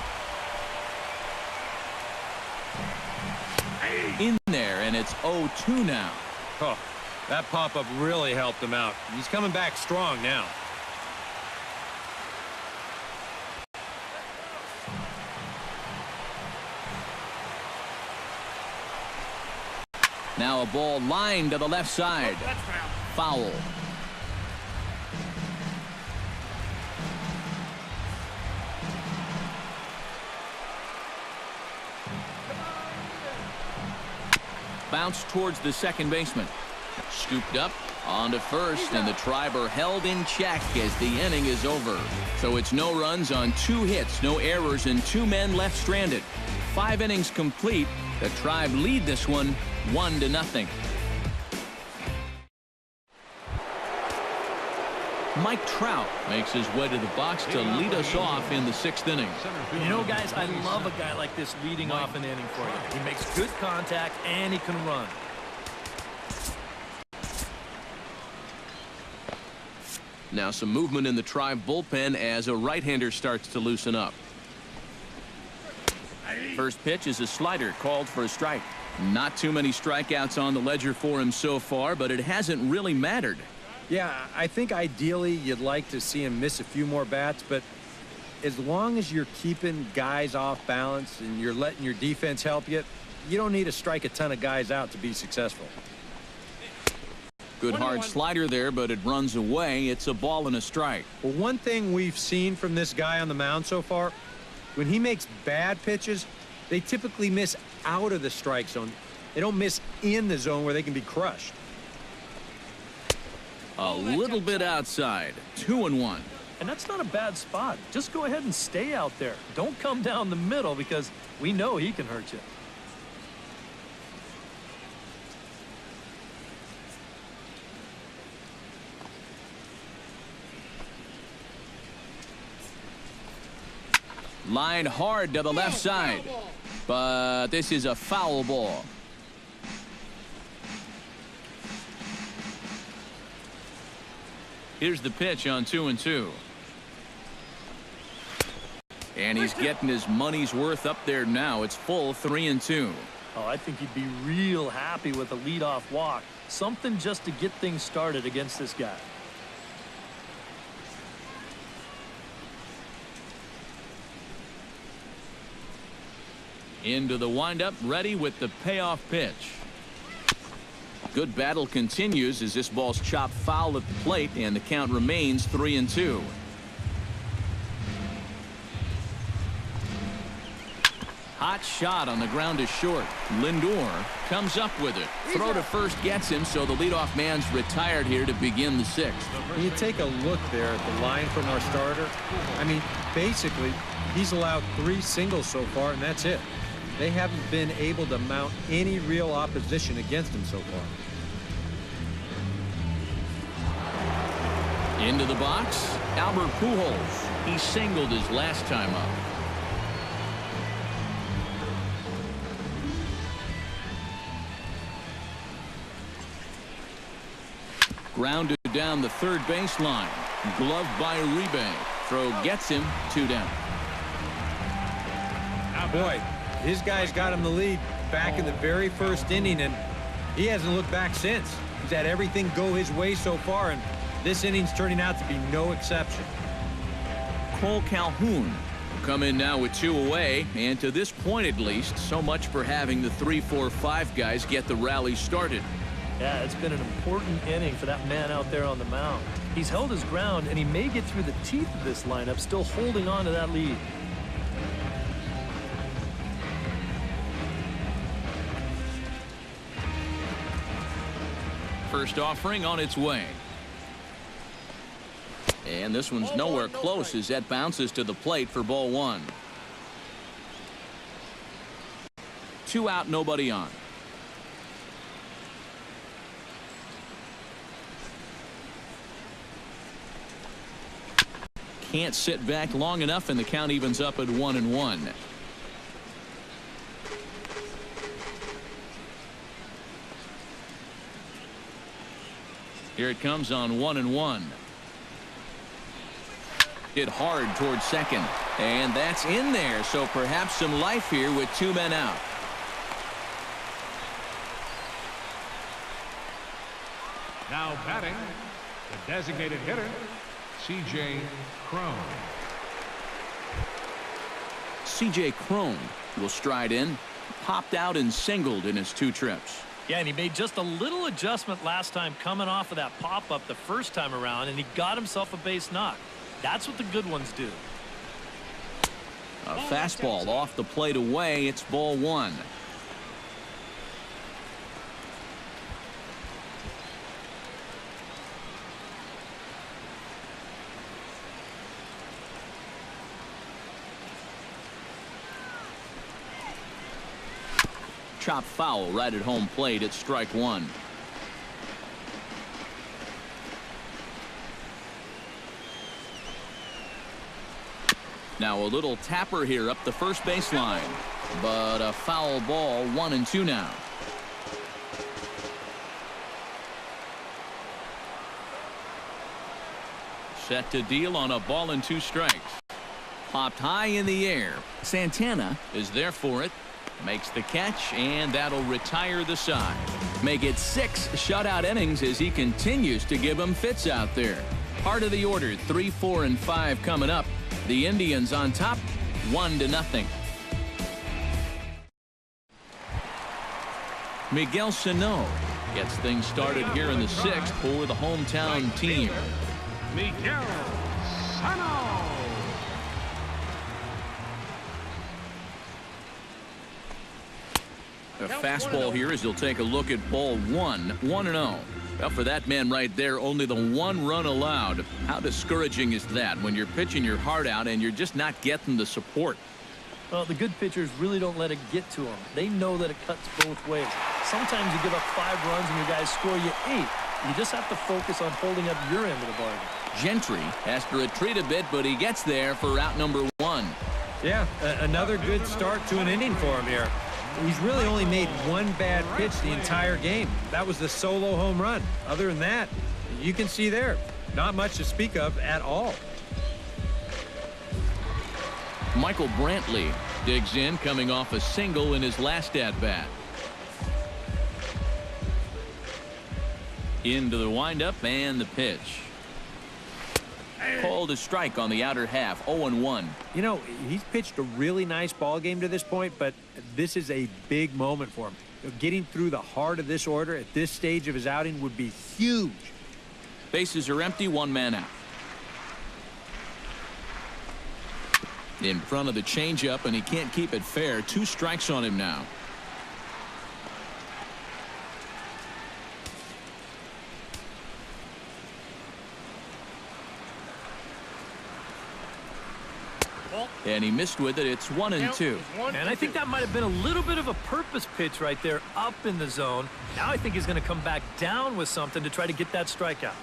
In there, and it's 0-2 now. Oh, that pop-up really helped him out. He's coming back strong now. Now a ball lined to the left side. Foul. Bounce towards the second baseman. Scooped up on to first, and the Triber held in check as the inning is over. So it's no runs on 2 hits, no errors, and 2 men left stranded. 5 innings complete. The Tribe lead this one 1-0. Mike Trout makes his way to the box to lead us off in the 6th inning. You know, guys, I love a guy like this leading off an inning for you. He makes good contact and he can run. Now some movement in the Tribe bullpen as a right-hander starts to loosen up. First pitch is a slider called for a strike. Not too many strikeouts on the ledger for him so far, but it hasn't really mattered. Yeah, I think ideally you'd like to see him miss a few more bats, but as long as you're keeping guys off balance and you're letting your defense help you, you don't need to strike a ton of guys out to be successful. Good hard slider there, but it runs away. It's a ball and a strike. Well, one thing we've seen from this guy on the mound so far, when he makes bad pitches, they typically miss out of the strike zone. They don't miss in the zone where they can be crushed. A little bit outside. 2-1. And that's not a bad spot. Just go ahead and stay out there. Don't come down the middle because we know he can hurt you. Line hard to the left side. But this is a foul ball. Here's the pitch on 2-2. And he's getting his money's worth up there now. It's full 3-2. Oh, I think he'd be real happy with a leadoff walk. Something just to get things started against this guy. Into the windup, ready with the payoff pitch. Good battle continues as this ball's chopped foul at the plate, and the count remains 3-2. Hot shot on the ground is short. Lindor comes up with it. Throw to first gets him, so the leadoff man's retired here to begin the 6th. When you take a look there at the line from our starter, I mean, basically, he's allowed 3 singles so far, and that's it. They haven't been able to mount any real opposition against him so far. Into the box, Albert Pujols. He singled his last time up. Grounded down the third baseline. Gloved by Uribe. Throw gets him 2 down. Boy, his guys got him the lead back in the very first inning, and he hasn't looked back since. He's had everything go his way so far, and this inning's turning out to be no exception. Cole Calhoun will come in now with 2 away, and to this point at least, so much for having the 3, 4, 5 guys get the rally started. Yeah, it's been an important inning for that man out there on the mound. He's held his ground, and he may get through the teeth of this lineup, still holding on to that lead. First offering on its way. And this one's nowhere close as that bounces to the plate for ball 1. 2 out, nobody on. Can't sit back long enough, and the count evens up at 1-1. Here it comes on 1-1. Hit hard towards second, and that's in there, so perhaps some life here with 2 men out. Now batting, the designated hitter, C.J. Cron. C.J. Cron will stride in. Popped out and singled in his 2 trips. Yeah, and he made just a little adjustment last time coming off of that pop-up the first time around, and he got himself a base knock. That's what the good ones do. A fastball off the plate away. It's ball 1. Chop foul right at home plate at strike one. Now a little tapper here up the first baseline, but a foul ball, 1-2 now. Set to deal on a ball and 2 strikes. Popped high in the air. Santana is there for it. Makes the catch, and that'll retire the side. Make it 6 shutout innings as he continues to give them fits out there. Part of the order, 3, 4, and 5 coming up. The Indians on top, 1-0. Miguel Sano gets things started here in the 6th for the hometown team. Miguel Sano. A fastball here as he'll take a look at ball 1, 1-0. Well, for that man right there, only the 1 run allowed. How discouraging is that when you're pitching your heart out and you're just not getting the support? Well, the good pitchers really don't let it get to them. They know that it cuts both ways. Sometimes you give up 5 runs and your guys score you 8. You just have to focus on holding up your end of the bargain. Gentry has to retreat a bit, but he gets there for out number 1. Yeah, another good start to an inning for him here. He's really only made 1 bad pitch the entire game. That was the solo home run. Other than that, you can see there, not much to speak of at all. Michael Brantley digs in, coming off a single in his last at-bat. Into the windup and the pitch. Called a strike on the outer half, 0-1. You know, he's pitched a really nice ball game to this point, but this is a big moment for him. Getting through the heart of this order at this stage of his outing would be huge. Bases are empty, 1 man out. In front of the changeup, and he can't keep it fair. 2 strikes on him now. And he missed with it. It's 1-2. And I think that might have been a little bit of a purpose pitch right there up in the zone. Now I think he's going to come back down with something to try to get that strikeout.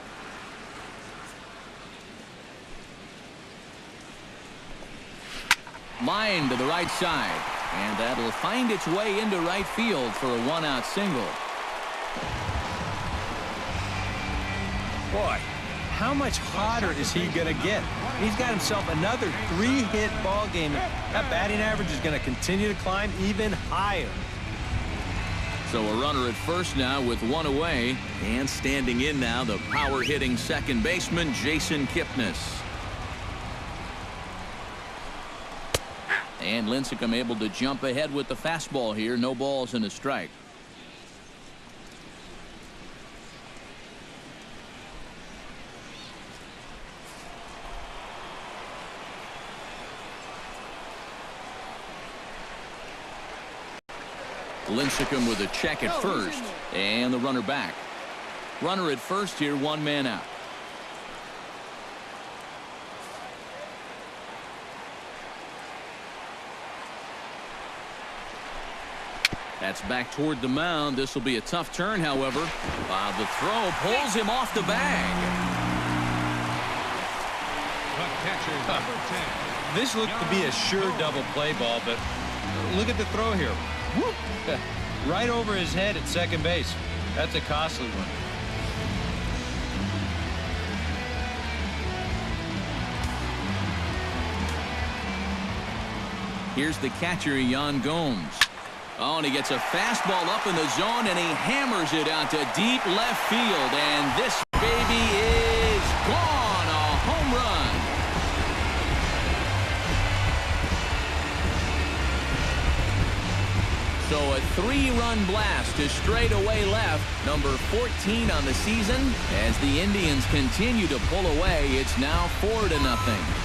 Line to the right side. And that'll find its way into right field for a 1-out single. Boy, how much hotter is he going to get? He's got himself another 3-hit ball game. That batting average is going to continue to climb even higher. So a runner at first now with 1 away. And standing in now, the power-hitting second baseman, Jason Kipnis. And Lincecum able to jump ahead with the fastball here. No balls and a strike. Lincecum with a check at first, and the runner back. Runner at first here, 1 man out. That's back toward the mound. This will be a tough turn, however. The throw pulls him off the bag. This looked to be a sure double play ball, but look at the throw here. Whoop. Right over his head at second base. That's a costly one. Here's the catcher, Yan Gomes. Oh, and he gets a fastball up in the zone, and he hammers it out to deep left field. And this baby is gone. A home run. So a 3-run blast to straightaway left, number 14 on the season. As the Indians continue to pull away, it's now 4-0.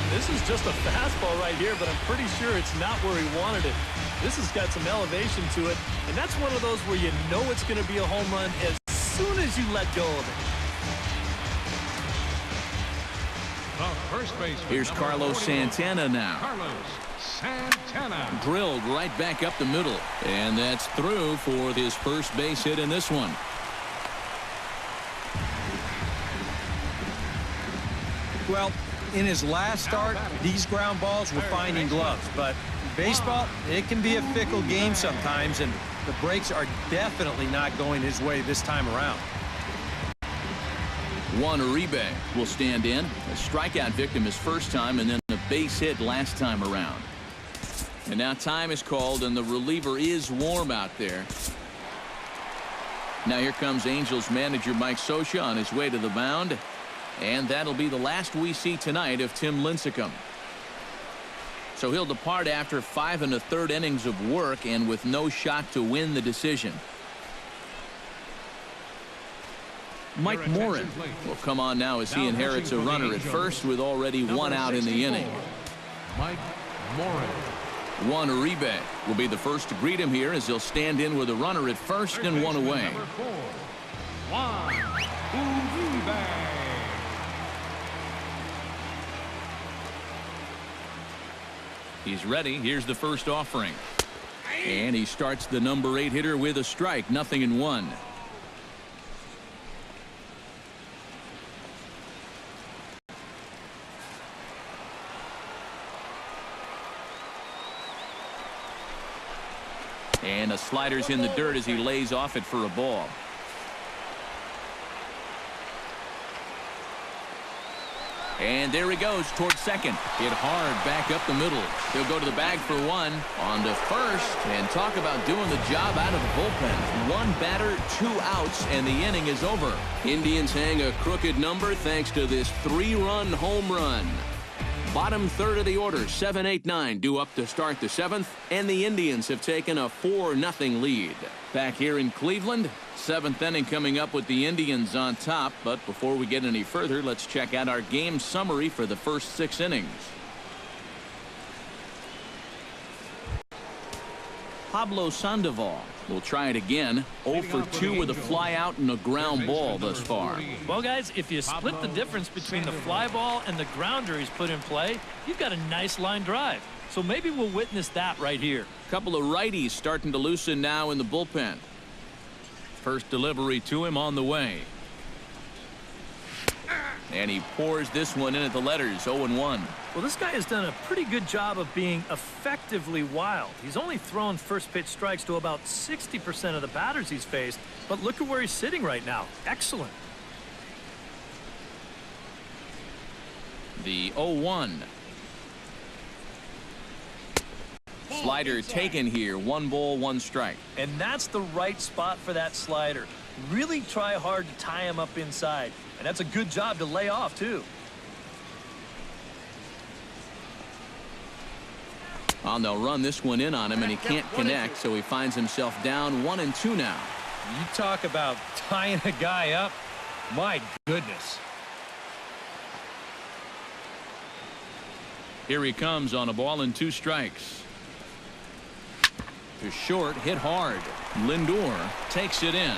This is just a fastball right here, but I'm pretty sure it's not where he wanted it. This has got some elevation to it, and that's one of those where you know it's going to be a home run as soon as you let go of it. First baseman. Here's number Carlos 41, Santana now. Carlos Santana. Drilled right back up the middle. And that's through for his first base hit in this one. Well, in his last start, these ground balls were finding gloves. But baseball, it can be a fickle game sometimes, and the breaks are definitely not going his way this time around. Juan Uribe will stand in. A strikeout victim his first time, and then a base hit last time around. And now time is called, and the reliever is warm out there. Now here comes Angels manager Mike Scioscia on his way to the mound. And that'll be the last we see tonight of Tim Lincecum. So he'll depart after 5 1/3 innings of work and with no shot to win the decision. Mike Morin will come on now as he inherits a runner at first with already one out in the inning. Mike Morin. Juan Uribe will be the first to greet him here as he'll stand in with a runner at first and one away. Number 4, Juan Uribe. He's ready. Here's the first offering. And he starts the number 8 hitter with a strike. 0-1. And a slider's in the dirt as he lays off it for a ball. And there he goes towards second. Hit hard back up the middle. He'll go to the bag for one. On to first. And talk about doing the job out of the bullpen. One batter, 2 outs, and the inning is over. Indians hang a crooked number thanks to this 3-run home run. Bottom third of the order, 7-8-9 due up to start the 7th, and the Indians have taken a 4-0 lead. Back here in Cleveland, 7th inning coming up with the Indians on top. But before we get any further, let's check out our game summary for the first 6 innings. Pablo Sandoval will try it again. 0 for 2 with a fly out and a ground ball thus far. Well, guys, if you split the difference between the fly ball and the grounder he's put in play, you've got a nice line drive. So maybe we'll witness that right here. Couple of righties starting to loosen now in the bullpen. First delivery to him on the way. And he pours this one in at the letters, 0-1. Well, this guy has done a pretty good job of being effectively wild. He's only thrown first pitch strikes to about 60% of the batters he's faced. But look at where he's sitting right now. Excellent. The 0-1. Slider taken here. 1 ball, 1 strike. And that's the right spot for that slider. Really try hard to tie him up inside. And that's a good job to lay off, too. And they'll run this one in on him, and he can't connect, so he finds himself down 1-2 now. You talk about tying a guy up. My goodness. Here he comes on a ball and 2 strikes. To short, hit hard. Lindor takes it in.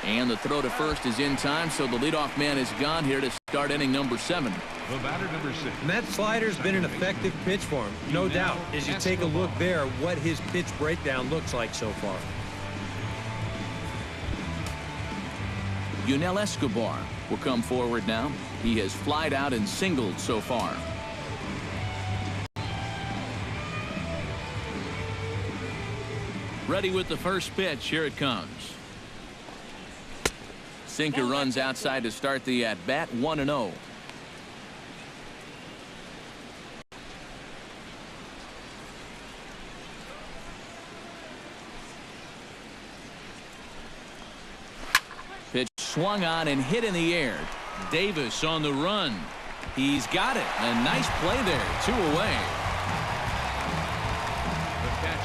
And the throw to first is in time, so the leadoff man is gone here to start inning number 7. The batter, number 6. And that slider's been an effective pitch for him, no doubt. As you take a look there, what his pitch breakdown looks like so far. Yunel Escobar will come forward now. He has flied out and singled so far. Ready with the first pitch. Here it comes. Sinker runs outside to start the at-bat. 1-0. Pitch swung on and hit in the air. Davis on the run. He's got it. A nice play there. 2 away.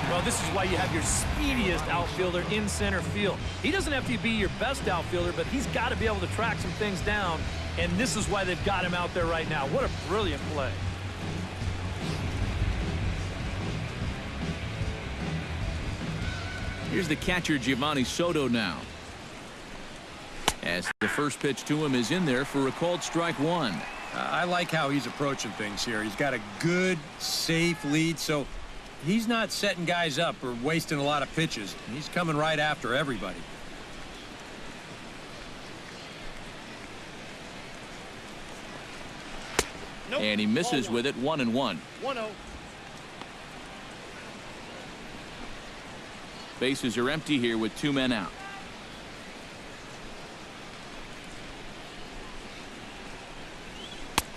Well, this is why you have your speediest outfielder in center field. He doesn't have to be your best outfielder, but he's got to be able to track some things down, and this is why they've got him out there right now. What a brilliant play. Here's the catcher, Giovanni Soto, now. As the first pitch to him is in there for a called strike 1. I like how he's approaching things here. He's got a good, safe lead, so he's not setting guys up or wasting a lot of pitches. He's coming right after everybody. Nope. And he misses Ball with it, 1-1. 1-0. Bases are empty here with 2 men out.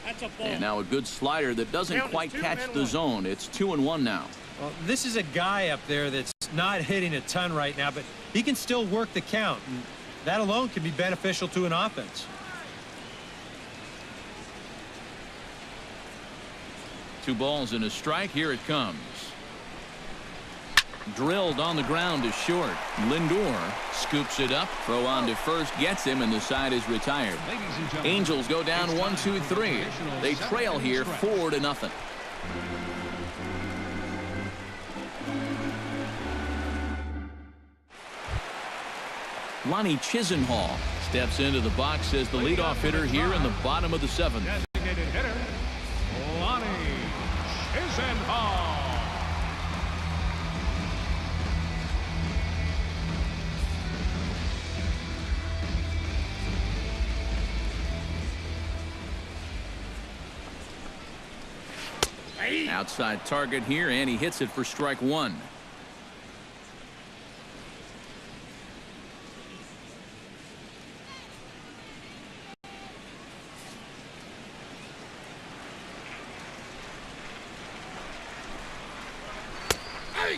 That's a ball. And now a good slider that doesn't Count is quite 2 catch and the 1. zone. It's 2-1 now. Well, this is a guy up there that's not hitting a ton right now, but he can still work the count. And that alone can be beneficial to an offense. 2 balls and a strike. Here it comes. Drilled on the ground to short. Lindor scoops it up. Throw on to first. Gets him, and the side is retired. Ladies and gentlemen, Angels go down it's 1, 2, time for 3. additional They 7 trail here innings 4-0. Lonnie Chisenhall steps into the box as the leadoff hitter here in the bottom of the 7th. Designated hitter, Lonnie Chisenhall. Outside target here, and he hits it for strike 1.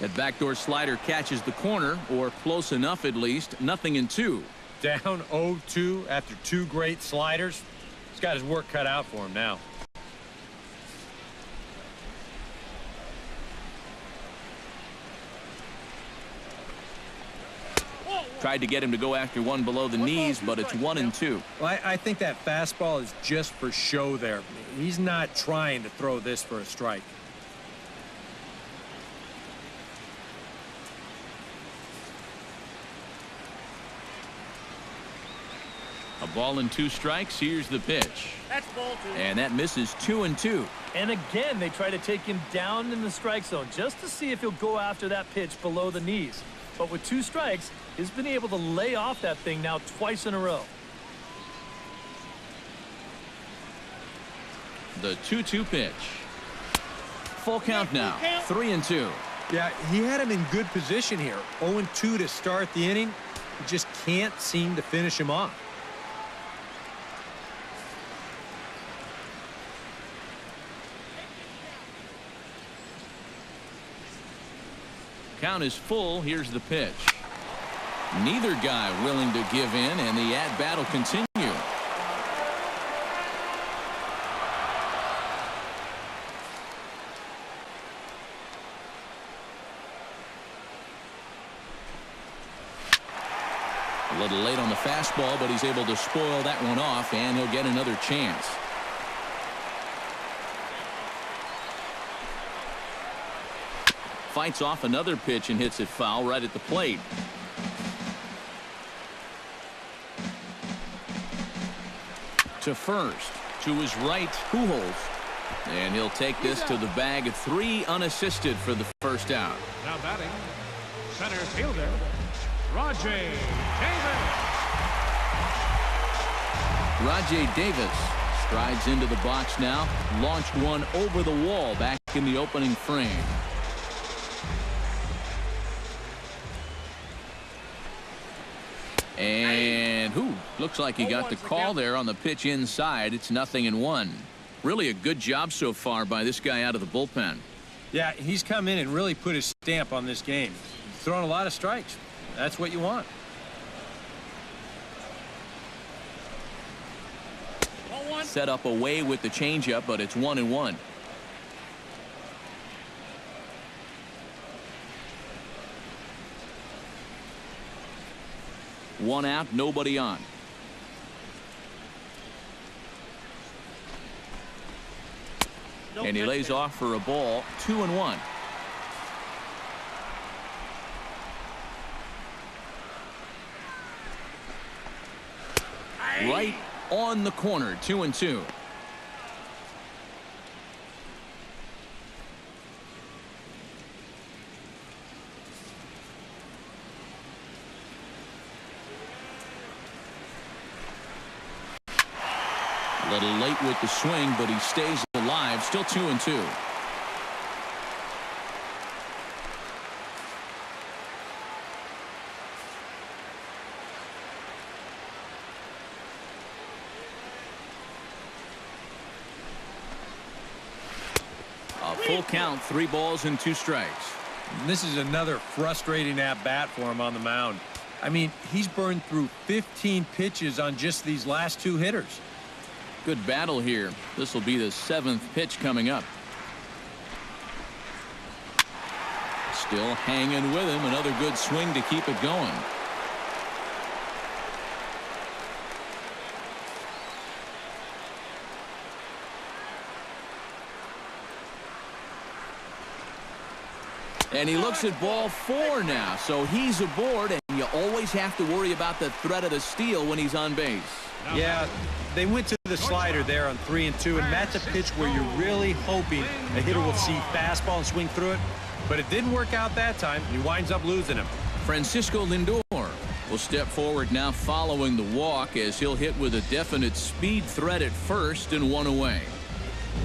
That backdoor slider catches the corner, or close enough at least. 0-2. Down 0-2 after 2 great sliders. He's got his work cut out for him now. Tried to get him to go after one below the knees, but it's 1-2. Well, I think that fastball is just for show there. He's not trying to throw this for a strike. A ball and 2 strikes. Here's the pitch. That's ball 2. And that misses 2-2. And again, they try to take him down in the strike zone just to see if he'll go after that pitch below the knees. But with 2 strikes, he's been able to lay off that thing now twice in a row. The 2-2 pitch. Full count now. 3-2. Yeah, he had him in good position here. 0-2 to start the inning. He just can't seem to finish him off. Count is full. Here's the pitch. Neither guy willing to give in, and the at-bat will continue. A little late on the fastball, but he's able to spoil that one off, and he'll get another chance. Fights off another pitch and hits it foul right at the plate. To first. To his right, Pujols. And he'll take this to the bag. 3 unassisted for the first out. Now batting, center fielder, Rajay Davis. Rajay Davis strides into the box now. Launched one over the wall back in the opening frame. And looks like he got the call there on the pitch inside. It's 0-1. Really a good job so far by this guy out of the bullpen. Yeah, he's come in and really put his stamp on this game. He's thrown a lot of strikes. That's what you want. Set up away with the changeup, but it's 1-1. One out, nobody on. And he lays off for a ball. 2-1. Right on the corner. 2-2. A little late with the swing, but he stays alive. Still 2-2. A full count, 3 balls and 2 strikes. And this is another frustrating at-bat for him on the mound. I mean, he's burned through 15 pitches on just these last 2 hitters. Good battle here. This will be the 7th pitch coming up. Still hanging with him. Another good swing to keep it going. And he looks at ball 4 now, so he's aboard, and you always have to worry about the threat of the steal when he's on base. Yeah, they went to the slider there on 3-2, and that's a pitch where you're really hoping a hitter will see fastball and swing through it, but it didn't work out that time. He winds up losing him. Francisco Lindor will step forward now following the walk as he'll hit with a definite speed threat at first and 1 away.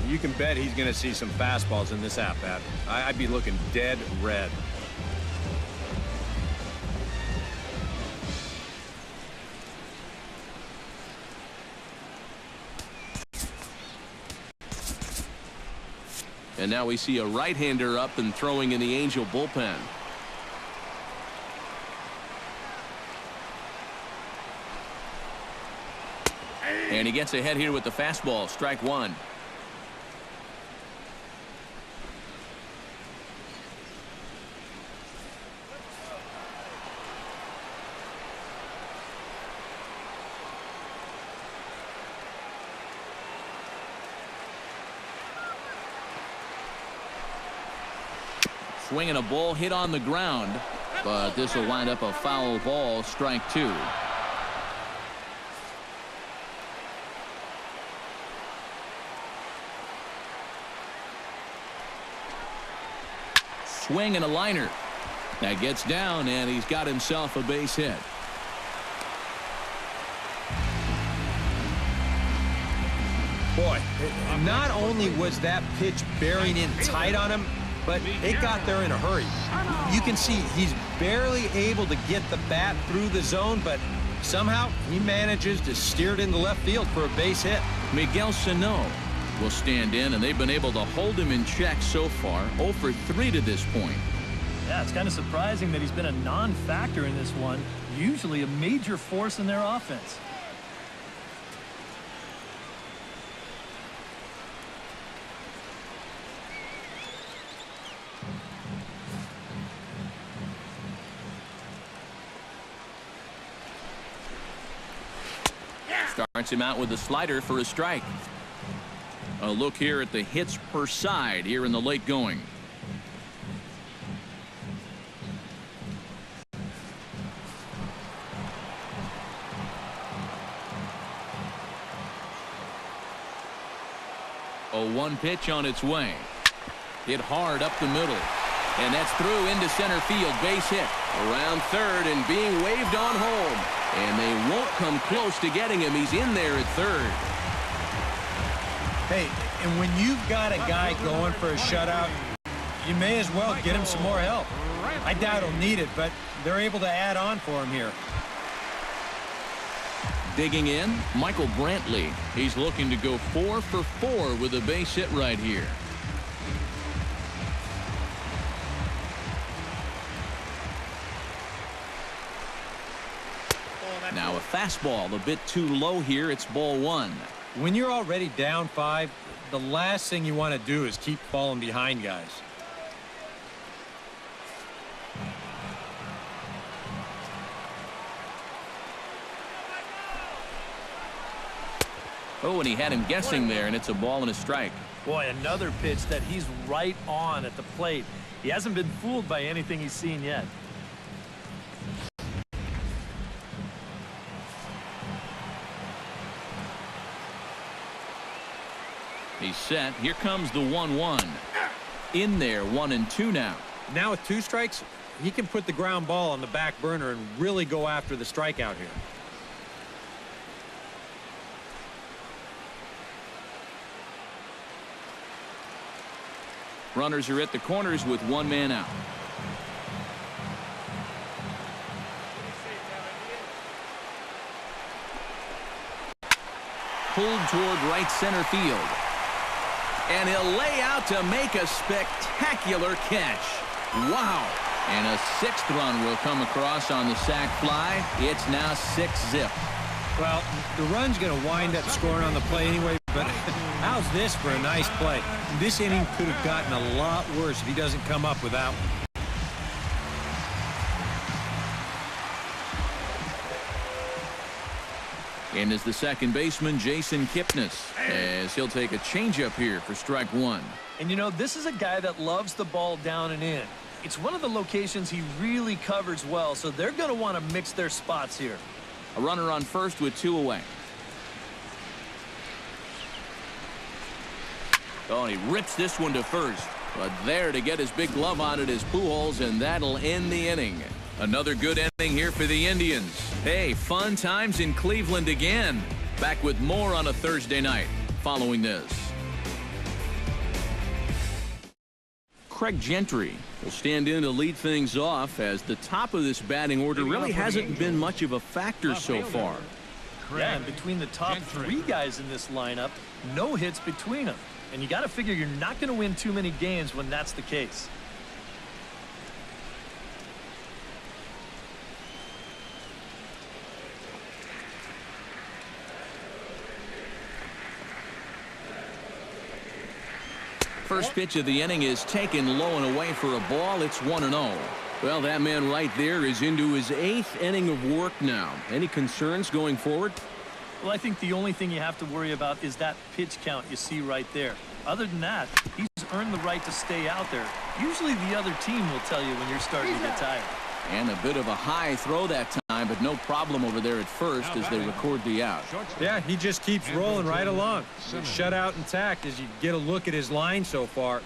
You can bet he's going to see some fastballs in this at-bat. I'd be looking dead red. And now we see a right-hander up and throwing in the Angel bullpen. And he gets ahead here with the fastball. Strike 1. Swinging a ball hit on the ground, but this will wind up a foul ball. Strike 2. Swing and a liner. That gets down, and he's got himself a base hit. Boy, not only was that pitch bearing in tight on him, but it got there in a hurry. You can see he's barely able to get the bat through the zone, but somehow he manages to steer it into left field for a base hit. Miguel Sano will stand in, and they've been able to hold him in check so far. 0 for 3 to this point. Yeah, it's kind of surprising that he's been a non-factor in this one. Usually a major force in their offense. Starts him out with a slider for a strike. A look here at the hits per side here in the late going. A 1 pitch on its way. Hit hard up the middle. And that's through into center field. Base hit. Around third and being waved on home. And they won't come close to getting him. He's in there at third. Hey, and when you've got a guy going for a shutout, you may as well get him some more help. I doubt he'll need it, but they're able to add on for him here. Digging in, Michael Brantley. He's looking to go 4 for 4 with a base hit right here. Now a fastball a bit too low here. It's ball 1. When you're already down 5, the last thing you want to do is keep falling behind guys. Oh, and he had him guessing there, and it's a ball and a strike. Boy, another pitch that he's right on at the plate. He hasn't been fooled by anything he's seen yet. He's set. Here comes the 1-1. In there, 1-2 now. Now with 2 strikes, he can put the ground ball on the back burner and really go after the strikeout here. Runners are at the corners with one man out. Pulled toward right center field. And he'll lay out to make a spectacular catch. Wow. And a sixth run will come across on the sac fly. It's now 6-zip. Well, the run's going to wind up scoring on the play anyway, but how's this for a nice play? This inning could have gotten a lot worse if he doesn't come up with that one. In is the second baseman, Jason Kipnis, as he'll take a changeup here for strike one. And you know, this is a guy that loves the ball down and in. It's one of the locations he really covers well, so they're going to want to mix their spots here. A runner on first with two away. Oh, and he rips this one to first. But there to get his big glove on it is Pujols, and that'll end the inning. Another good inning here for the Indians. Hey, fun times in Cleveland again. Back with more on a Thursday night following this. Craig Gentry will stand in to lead things off, as the top of this batting order really hasn't been much of a factor so far. Yeah, and between the top three guys in this lineup, no hits between them. And you got to figure you're not going to win too many games when that's the case. First pitch of the inning is taken low and away for a ball. It's 1-0. Well, that man right there is into his 8th inning of work now. Any concerns going forward? Well, I think the only thing you have to worry about is that pitch count you see right there. Other than that, he's earned the right to stay out there. Usually the other team will tell you when you're starting to get tired. And a bit of a high throw that time, but no problem over there at first as they record the out. Yeah, he just keeps rolling right along. Shutout intact as you get a look at his line so far.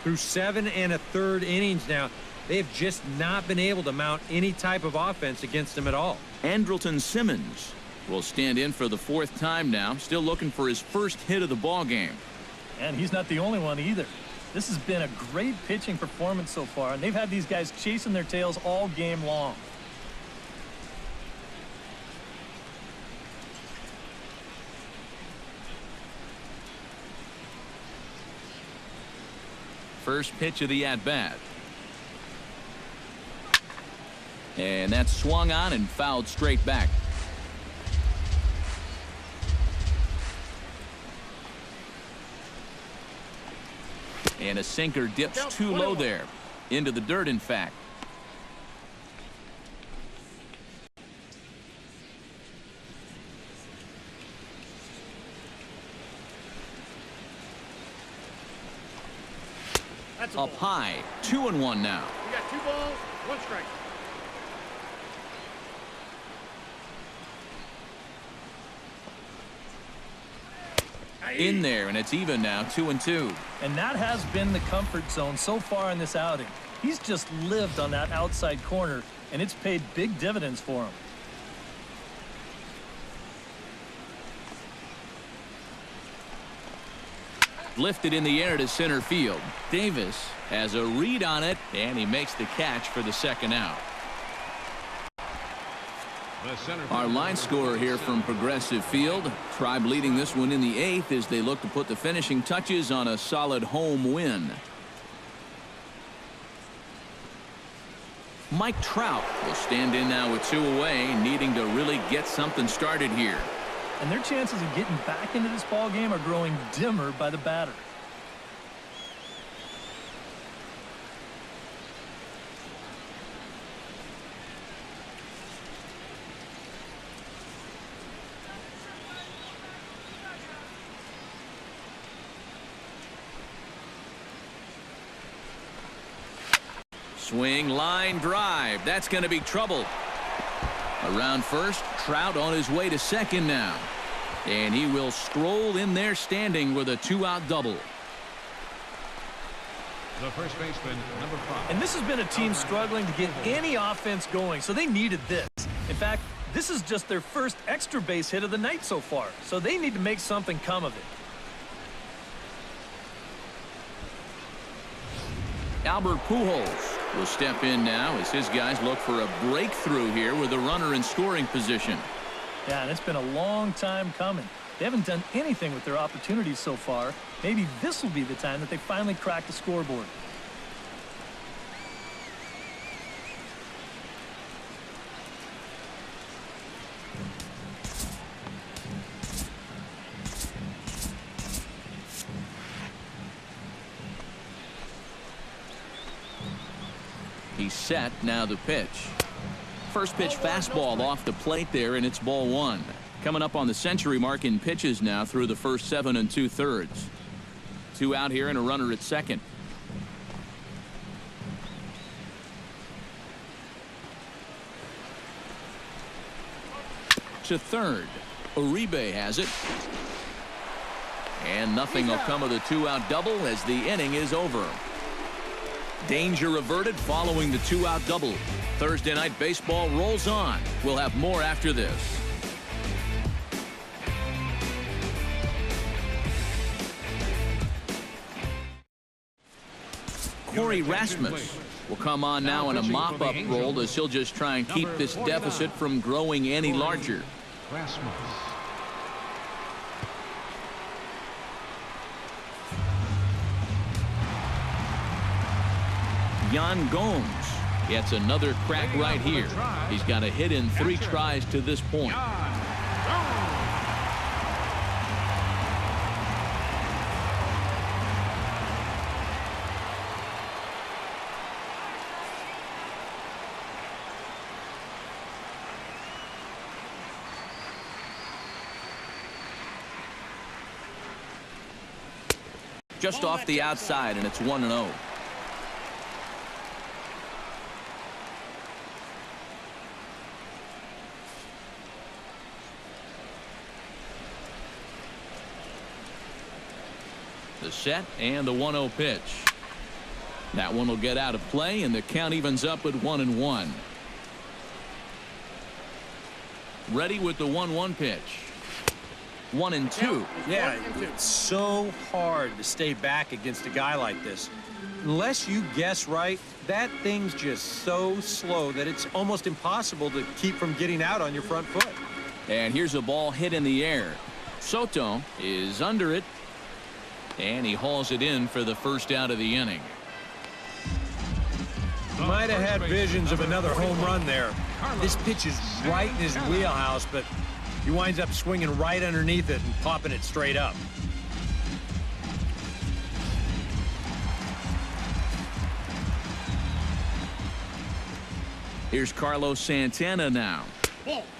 Through 7 1/3 innings now, they have just not been able to mount any type of offense against him at all. Andrelton Simmons will stand in for the 4th time now, still looking for his first hit of the ball game. And he's not the only one either. This has been a great pitching performance so far, and they've had these guys chasing their tails all game long. First pitch of the at-bat. And that's swung on and fouled straight back. And a sinker dips too low there. Into the dirt, in fact. Up high. 2-1 now. You got 2 balls, 1 strike. In there, and it's even now, 2-2. And that has been the comfort zone so far in this outing. He's just lived on that outside corner, and it's paid big dividends for him. Lifted in the air to center field. Davis has a read on it, and he makes the catch for the second out. Our line scorer here from Progressive Field. Tribe leading this one in the 8th as they look to put the finishing touches on a solid home win. Mike Trout will stand in now with 2 away, needing to really get something started here. And their chances of getting back into this ball game are growing dimmer by the batter. Swing, line drive. That's going to be trouble. Around first, Trout on his way to second now. And he will stroll in there standing with a 2-out double. The first baseman, number 5. And this has been a team struggling to get any offense going, so they needed this. In fact, this is just their first extra base hit of the night so far, so they need to make something come of it. Albert Pujols will step in now as his guys look for a breakthrough here with a runner in scoring position. Yeah, and it's been a long time coming. They haven't done anything with their opportunities so far. Maybe this will be the time that they finally crack the scoreboard. He's set, now the pitch. First pitch fastball off the plate there, and it's ball one. Coming up on the century mark in pitches now through the first 7 2/3. 2 out here and a runner at second. To third. Uribe has it. And nothing will come of the 2-out double as the inning is over. Danger averted following the 2-out double. Thursday night baseball rolls on. We'll have more after this. Corey Rasmus will come on now in a mop-up role as he'll just try and keep this deficit from growing any larger. Rasmus. Yan Gomes gets another crack right here. He's got a hit in 3 tries to this point. Just off the outside, and it's 1-0. The set and the 1-0 pitch. That one will get out of play, and the count evens up at 1-1. Ready with the 1-1 pitch. 1-2. Yeah, it's so hard to stay back against a guy like this. Unless you guess right, that thing's just so slow that it's almost impossible to keep from getting out on your front foot. And here's a ball hit in the air. Soto is under it. And he hauls it in for the first out of the inning. Might have had visions of another home run there. This pitch is right in his wheelhouse, but he winds up swinging right underneath it and popping it straight up. Here's Carlos Santana now.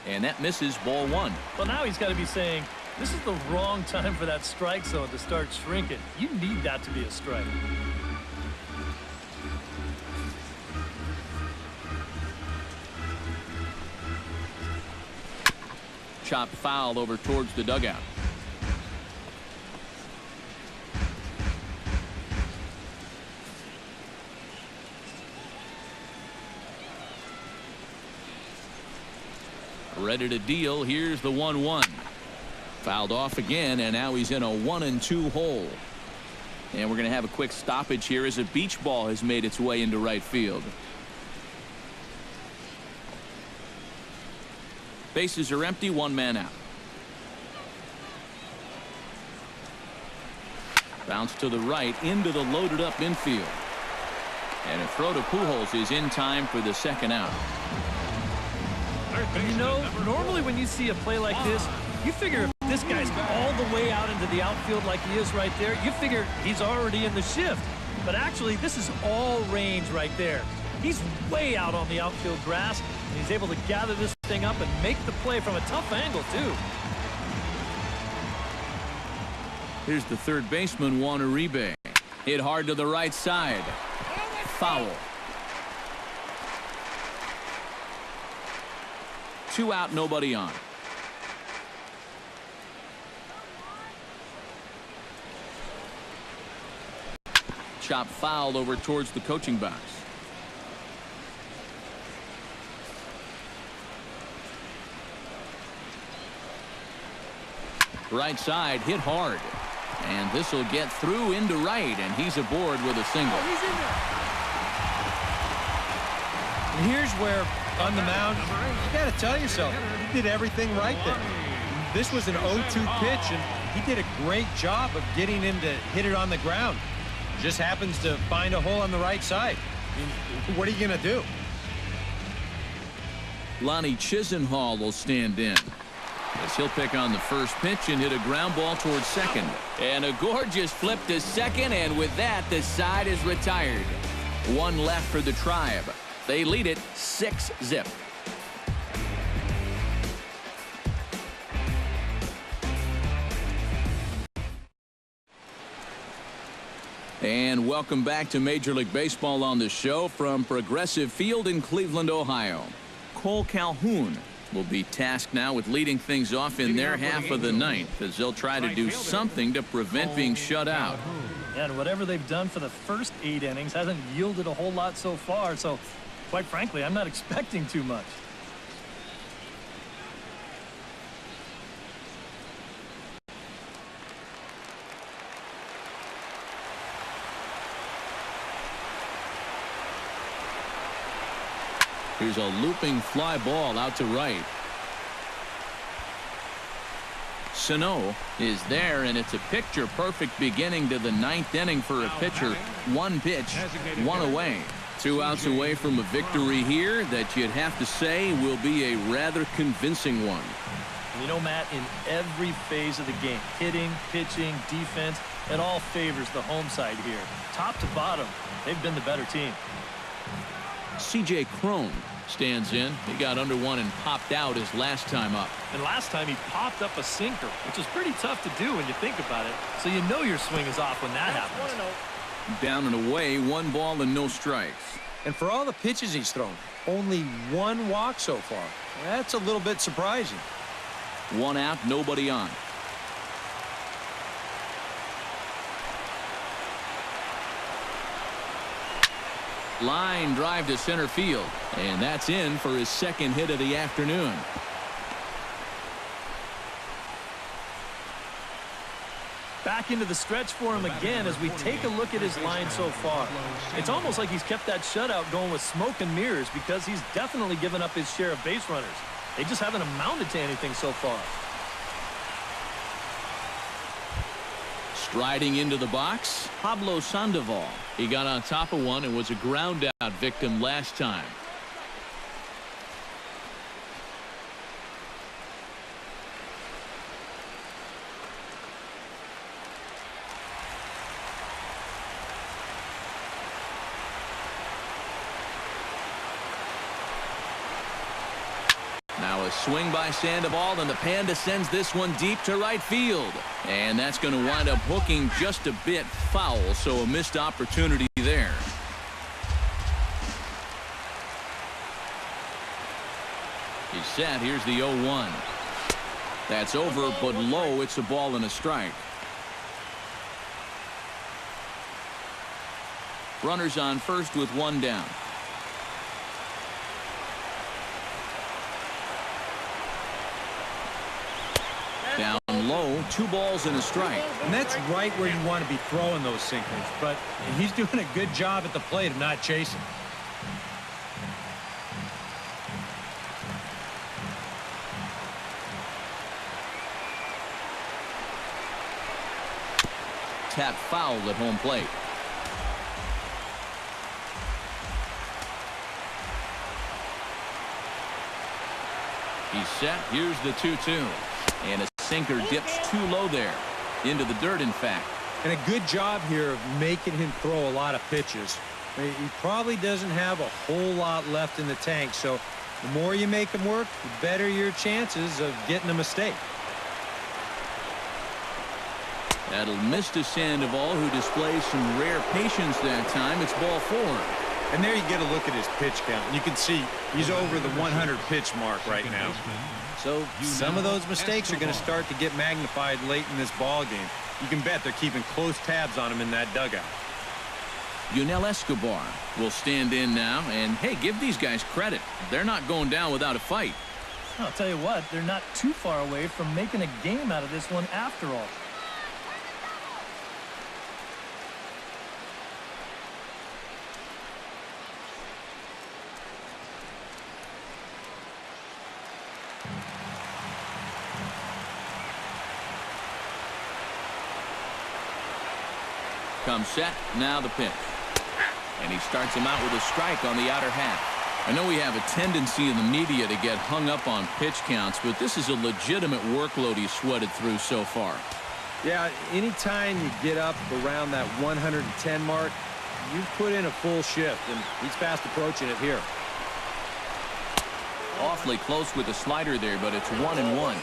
And that misses, ball one. Well, now he's got to be saying, this is the wrong time for that strike zone to start shrinking. You need that to be a strike. Chopped foul over towards the dugout. Ready to deal. Here's the 1-1. Fouled off again, and now he's in a 1-2 hole. And we're going to have a quick stoppage here as a beach ball has made its way into right field. Bases are empty, 1 man out. Bounce to the right into the loaded up infield. And a throw to Pujols is in time for the 2nd out. And you know, normally when you see a play like this, you figure if this guy's all the way out into the outfield like he is right there, you figure he's already in the shift. But actually, this is all range right there. He's way out on the outfield grass, and he's able to gather this thing up and make the play from a tough angle, too. Here's the third baseman, Juan Uribe. Hit hard to the right side. Foul. 2 out, nobody on. Chop foul over towards the coaching box. Right side hit hard. And this will get through into right, and he's aboard with a single. And here's where, on the mound, you got to tell yourself, he did everything right there. This was an 0-2 pitch, and he did a great job of getting him to hit it on the ground. Just happens to find a hole on the right side. I mean, what are you going to do? Lonnie Chisenhall will stand in, as he'll pick on the first pitch and hit a ground ball towards second. And a gorgeous flip to second, and with that, the side is retired. One left for the Tribe. They lead it 6-0. And welcome back to Major League Baseball on the show from Progressive Field in Cleveland, Ohio. Cole Calhoun will be tasked now with leading things off in their half of the ninth, as they'll try to do something to prevent being shut out. Yeah, and whatever they've done for the first 8 innings hasn't yielded a whole lot so far, so quite frankly, I'm not expecting too much. Here's a looping fly ball out to right. Sano is there, and it's a picture-perfect beginning to the 9th inning for a pitcher. One pitch, one away. 2 outs away from a victory here that you'd have to say will be a rather convincing one. You know, Matt, in every phase of the game, hitting, pitching, defense, it all favors the home side here. Top to bottom, they've been the better team. C.J. Cron stands in. He got under one and popped out his last time up. And last time he popped up a sinker, which is pretty tough to do when you think about it. So you know your swing is off when that happens. Down and away, 1 ball and no strikes. And for all the pitches he's thrown, only 1 walk so far. That's a little bit surprising. 1 out, nobody on. Line drive to center field, and that's in for his 2nd hit of the afternoon. Back into the stretch for him again as we take a look at his line so far. It's almost like he's kept that shutout going with smoke and mirrors, because he's definitely given up his share of base runners. They just haven't amounted to anything so far. Striding into the box, Pablo Sandoval. He got on top of one and was a ground out victim last time. Now a swing by Sandoval, and the Panda sends this one deep to right field. And that's going to wind up hooking just a bit foul, so a missed opportunity there. He's set. Here's the 0-1. That's over, but low. It's a ball and a strike. Runners on first with 1 down. Down low, 2 balls and a strike. And that's right where you want to be throwing those sinkers, but he's doing a good job at the plate of not chasing. Tap foul at home plate. He's set. Here's the 2-2. And a sinker dips too low there. Into the dirt, in fact. And a good job here of making him throw a lot of pitches. He probably doesn't have a whole lot left in the tank, so the more you make him work, the better your chances of getting a mistake. That'll miss to Sandoval, who displays some rare patience that time. It's ball 4. And there you get a look at his pitch count. You can see he's over the 100 pitch mark right now. So some of those mistakes are going to start to get magnified late in this ball game. You can bet they're keeping close tabs on him in that dugout. Yunel Escobar will stand in now, and hey, give these guys credit. They're not going down without a fight. I'll tell you what, they're not too far away from making a game out of this one after all. Comes set, now the pitch. And he starts him out with a strike on the outer half. I know we have a tendency in the media to get hung up on pitch counts, but this is a legitimate workload he's sweated through so far. Yeah, anytime you get up around that 110 mark, you've put in a full shift, and he's fast approaching it here. Awfully close with the slider there, but it's 1-1.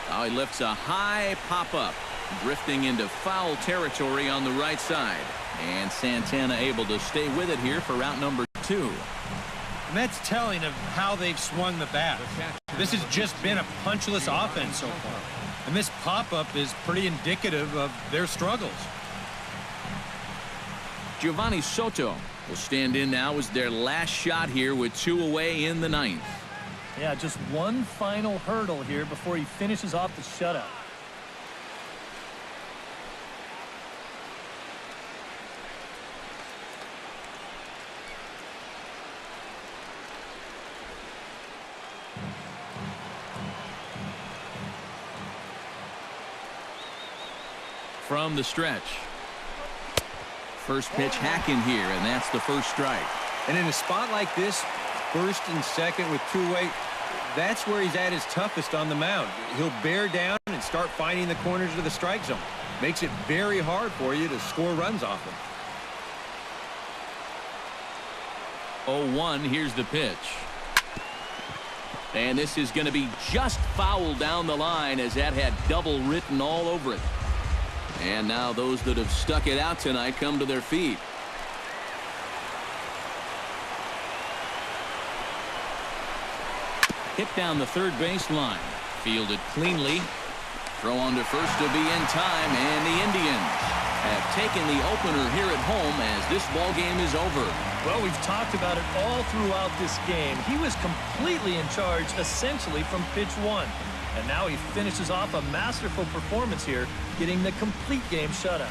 Now he lifts a high pop-up, drifting into foul territory on the right side. And Santana able to stay with it here for route number 2. And that's telling of how they've swung the bat. This has just been a punchless offense so far. And this pop-up is pretty indicative of their struggles. Giovanni Soto will stand in now as their last shot here with 2 away in the 9th. Yeah, just one final hurdle here before he finishes off the shutout. From the stretch. First pitch hacking here, and that's the first strike. And in a spot like this, first and second with 2 away, that's where he's at his toughest on the mound. He'll bear down and start finding the corners of the strike zone. Makes it very hard for you to score runs off him. 0-1, here's the pitch. And this is going to be just foul down the line, as that had double written all over it. And now those that have stuck it out tonight come to their feet. Hit down the third baseline. Fielded cleanly. Throw on to first to be in time, and the Indians have taken the opener here at home as this ball game is over. Well, we've talked about it all throughout this game. He was completely in charge, essentially, from pitch 1. And now he finishes off a masterful performance here, getting the complete game shutout.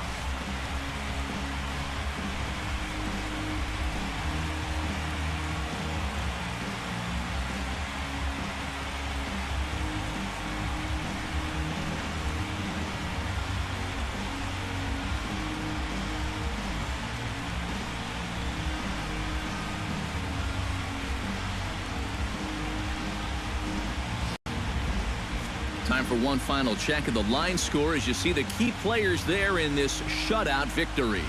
Time for one final check of the line score as you see the key players there in this shutout victory.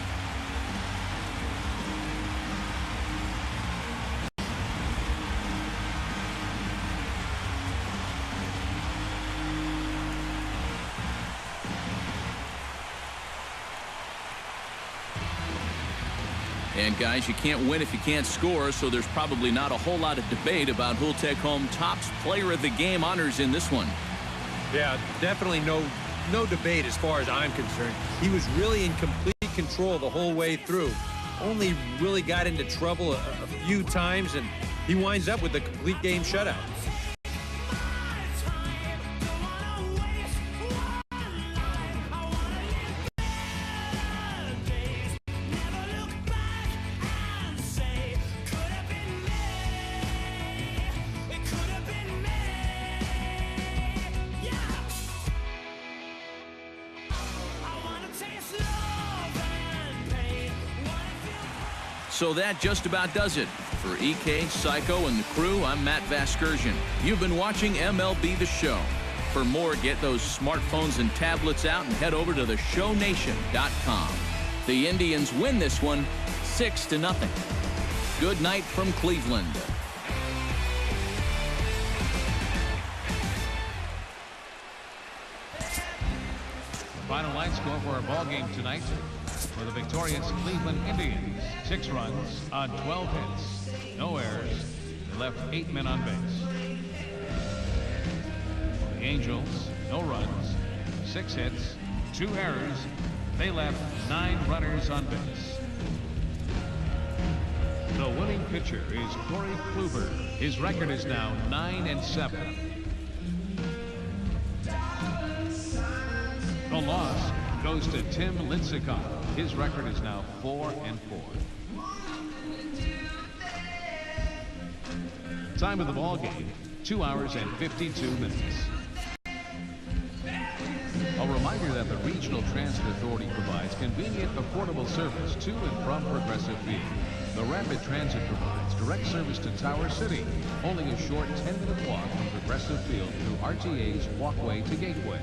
And guys, you can't win if you can't score, so there's probably not a whole lot of debate about who'll take home Topps Player of the Game honors in this one. Yeah, definitely no debate as far as I'm concerned. He was really in complete control the whole way through. Only really got into trouble a few times, and he winds up with a complete game shutout. So that just about does it. For EK, Psycho, and the crew, I'm Matt Vasgersian. You've been watching MLB The Show. For more, get those smartphones and tablets out and head over to theshownation.com. The Indians win this one 6-0. Good night from Cleveland. Final line score for our ball game tonight. For the victorious Cleveland Indians, 6 runs on 12 hits, no errors. They left 8 men on base. For the Angels, no runs, 6 hits, 2 errors. They left 9 runners on base. The winning pitcher is Corey Kluber. His record is now 9-7. The loss goes to Tim Lincecum. His record is now 4-4. Time of the ball game, 2 hours and 52 minutes. A reminder that the Regional Transit Authority provides convenient, affordable service to and from Progressive Field. The Rapid Transit provides direct service to Tower City, only a short 10-minute walk from Progressive Field through RTA's walkway to Gateway.